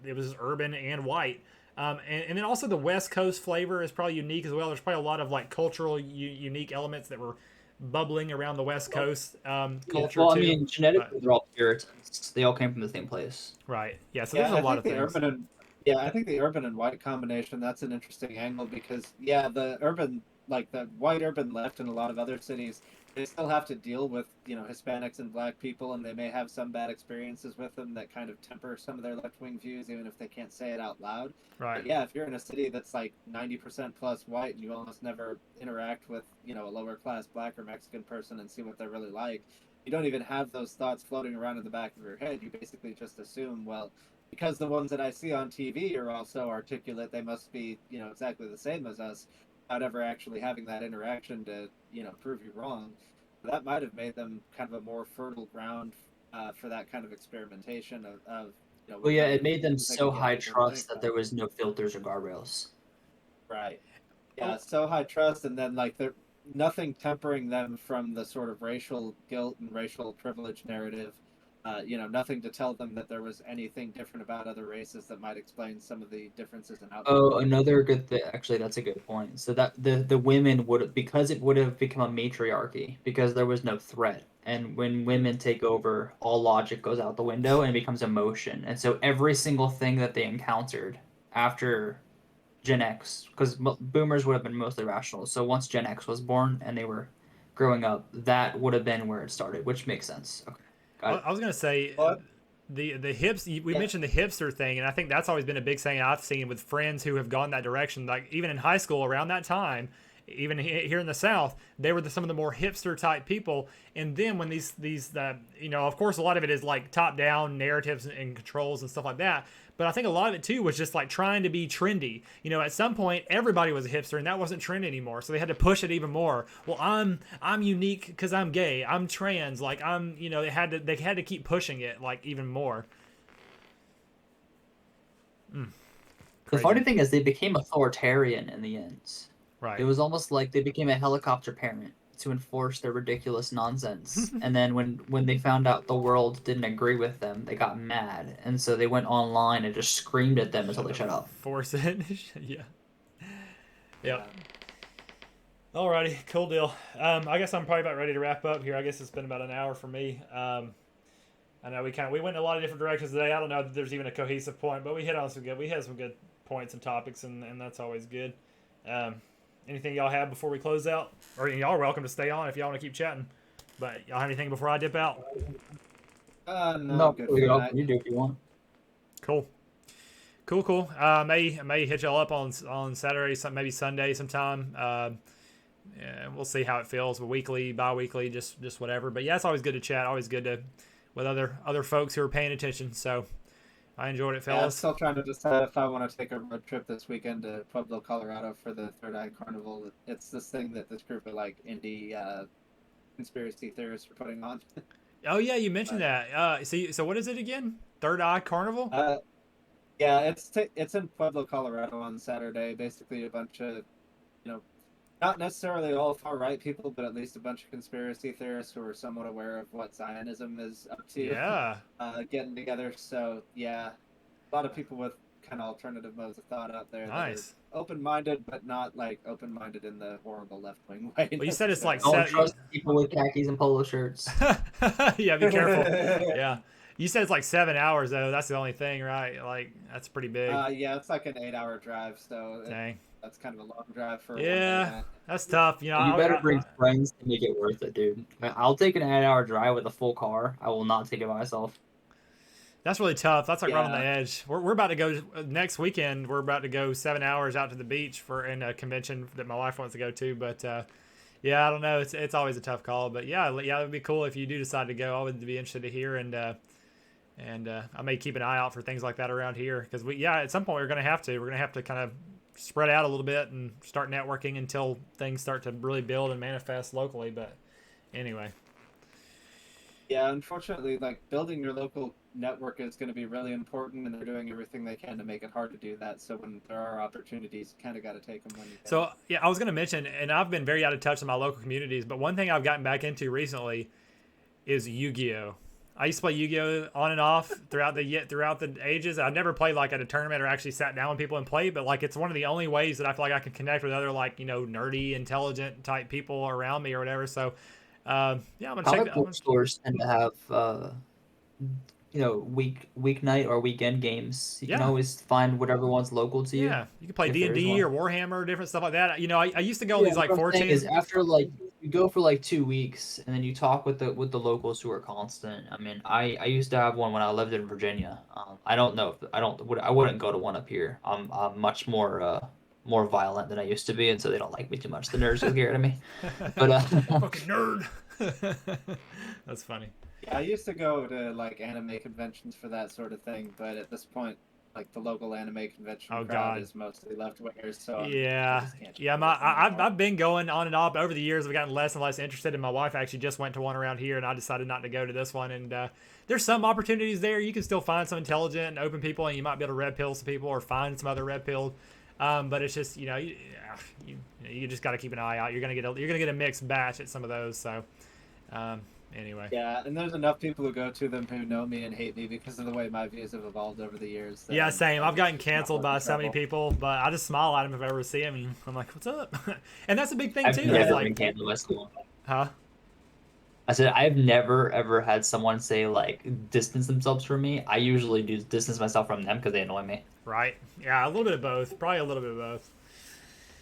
it was urban and white. And then also the West Coast flavor is probably unique as well. There's probably a lot of like cultural unique elements that were bubbling around the West Coast Yeah. culture Well, I too. mean, But genetically, they're all Puritans. They all came from the same place. right, yeah. So there's Yeah, a I lot think of the things. urban and yeah, I think the urban and white combination, that's an interesting angle because yeah, the urban like the white urban left in a lot of other cities, they still have to deal with, Hispanics and black people and they may have some bad experiences with them that kind of temper some of their left-wing views even if they can't say it out loud. Right, But yeah, if you're in a city that's like 90% plus white and you almost never interact with, a lower class black or Mexican person and see what they're really like, you don't even have those thoughts floating around in the back of your head. You basically just assume, well, because the ones that I see on TV are also articulate, they must be, exactly the same as us, without ever actually having that interaction to, prove you wrong. That might have made them kind of a more fertile ground for that kind of experimentation of Well, what yeah, kind it of made them things they so could get high people to think trust that about. there was no filters or guardrails. Right. Yeah, oh, so high trust, and then like there nothing tempering them from the sort of racial guilt and racial privilege narrative. Nothing to tell them that there was anything different about other races that might explain some of the differences in outcome. Oh, another good thing. Actually, that's a good point. So that the women would because it would have become a matriarchy because there was no threat. And when women take over, all logic goes out the window and it becomes emotion. And so every single thing that they encountered after Gen X, because boomers would have been mostly rational. So once Gen X was born and they were growing up, that would have been where it started, which makes sense. Okay, got it. I was gonna say But the hips. We Yeah. mentioned the hipster thing, and I think that's always been a big thing I've seen with friends who have gone that direction. Like even in high school around that time, even here in the South, they were some of the more hipster type people. And then when these of course a lot of it is like top down narratives and controls and stuff like that. But I think a lot of it too was just like trying to be trendy. At some point everybody was a hipster and that wasn't trend anymore. So they had to push it even more. Well, I'm unique because I'm gay. I'm trans. Like they had to keep pushing it like even more. The funny Crazy. thing is, they became authoritarian in the end. It Right. was almost like they became a helicopter parent to enforce their ridiculous nonsense. And then when they found out the world didn't agree with them, they got mad, and so they went online and just screamed at them until they shut up. Force it. Yeah. Yep. yeah, Alrighty, cool deal. I guess I'm probably about ready to wrap up here. I guess it's been about an hour for me. I know we went in a lot of different directions today. I don't know if there's even a cohesive point, but we had some good points and topics, and that's always good. Um, anything y'all have before we close out, or y'all are welcome to stay on if y'all want to keep chatting. But y'all have anything before I dip out? no, I'm No, good for you tonight. you do if you want. Cool. Cool, cool. May hit y'all up on Saturday, maybe Sunday sometime. Yeah, we'll see how it feels. Weekly, bi-weekly, just whatever. But yeah, it's always good to chat. Always good to with other folks who are paying attention. So I enjoyed it, Yeah, I'm fellas. still trying to decide if I want to take a road trip this weekend to Pueblo, Colorado for the Third Eye Carnival. It's this thing that this group of like indie conspiracy theorists are putting on. Oh yeah, you mentioned But that. So what is it again? Third Eye Carnival? uh, yeah, it's in Pueblo, Colorado on Saturday. Basically, a bunch of you know not necessarily all far right people, but at least a bunch of conspiracy theorists who are somewhat aware of what Zionism is up to, Yeah. getting together. So yeah, a lot of people with kind of alternative modes of thought out there Nice. that are open-minded, but not like open-minded in the horrible left-wing way. Well, you said it's like Don't set. trust people with khakis and polo shirts. Yeah, be careful. Yeah. You said it's like 7 hours though. That's the only thing, right? Like that's pretty big. Yeah, it's like an 8-hour drive, so Dang. that's kind of a long drive for a one-day Yeah, event. that's tough. You know, You better bring I- friends to make it worth it, dude. I'll take an 8-hour drive with a full car. I will not take it by myself. that's really tough. That's like right on the Yeah. edge. We're about to go next weekend. We're about to go 7 hours out to the beach for in a convention that my wife wants to go to. But yeah, I don't know. It's always a tough call. But yeah, it would be cool if you do decide to go. I would be interested to hear and I may keep an eye out for things like that around here because at some point we're gonna have to kind of spread out a little bit and start networking until things start to really build and manifest locally. But anyway. Yeah, unfortunately, like building your local network is going to be really important, and they're doing everything they can to make it hard to do that. So when there are opportunities, you kind of got to take them when you can. So yeah, I was going to mention, and I've been very out of touch with my local communities, but one thing I've gotten back into recently is Yu-Gi-Oh. I used to play Yu-Gi-Oh on and off throughout the ages. I've never played like at a tournament or actually sat down with people and played, but like it's one of the only ways that I feel like I can connect with other like nerdy, intelligent type people around me or whatever. So yeah, I'm gonna check Comic that. book stores tend to have weeknight or weekend games. You can Yeah. always find whatever one's local to you. Yeah, you can play if D there and is D or one. Warhammer, different stuff like that. I used to go on these like what I'm saying 14. is after like you go for like 2 weeks and then you talk with the locals who are constant. I mean, I used to have one when I lived in Virginia. I don't know if I wouldn't go to one up here. I'm much more violent than I used to be, and so they don't like me too much. The nerds will get rid of me. But Fucking nerd. That's funny. Yeah, I used to go to like anime conventions for that sort of thing, but at this point, like the local anime convention Oh, crowd God. is mostly left wingers. So I Yeah, just can't yeah. do this anymore. I've been going on and off over the years. I've gotten less and less interested. And my wife actually just went to one around here, and I decided not to go to this one. And there's some opportunities there. You can still find some intelligent and open people, and you might be able to red pill some people or find some other red pill. But it's just you just got to keep an eye out. You're gonna get a mixed batch at some of those. So anyway. Yeah, and there's enough people who go to them who know me and hate me because of the way my views have evolved over the years. that Yeah, I'm- same. I've gotten it's canceled not by worth the so many trouble. people, but I just smile at them if I ever see them. And I'm like, "What's up?" And that's a big thing I've too. Is never been like, canceled by someone. huh? I said I've never ever had someone say like distance themselves from me. I usually do distance myself from them because they annoy me. Right. Yeah, a little bit of both. Probably a little bit of both.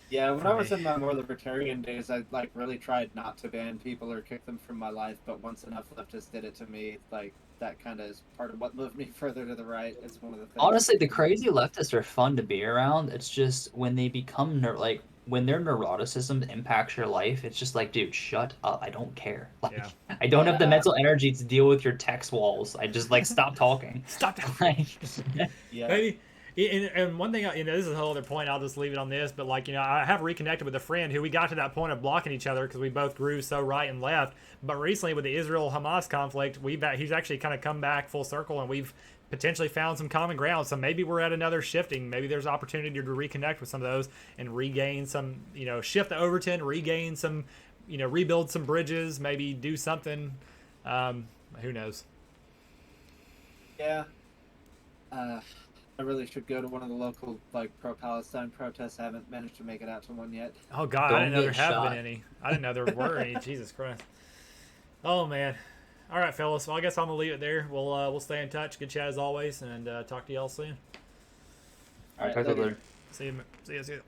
Yeah, when For I was me. in my more libertarian days, I like really tried not to ban people or kick them from my life. But once enough leftists did it to me, like that kind of is part of what moved me further to the right. It's one of the things. Honestly, the crazy leftists are fun to be around. It's just when they become when their neuroticism impacts your life, it's just like, dude, shut up. I don't care. Like, Yeah. I don't have the Yeah. mental energy to deal with your text walls. I just like stop talking. Stop. Like, Yeah. Maybe. And one thing, this is a whole other point. I'll just leave it on this. But like, I have reconnected with a friend who we got to that point of blocking each other because we both grew so right and left. But recently, with the Israel-Hamas conflict, he's actually kind of come back full circle, and we've potentially found some common ground. So maybe we're at another shifting. Maybe there's opportunity to reconnect with some of those and regain some, shift to Overton, regain some, rebuild some bridges, maybe do something. Who knows? Yeah. I really should go to one of the local like pro-Palestine protests. I haven't managed to make it out to one yet. Oh God, I Don't didn't know there get have shot. been any. I didn't know there were any. Jesus Christ. Oh man. All right, fellas. Well, I guess I'm gonna leave it there. We'll stay in touch. Good chat as always, and talk to y'all soon. All right, talk to you later. later. See you. See you.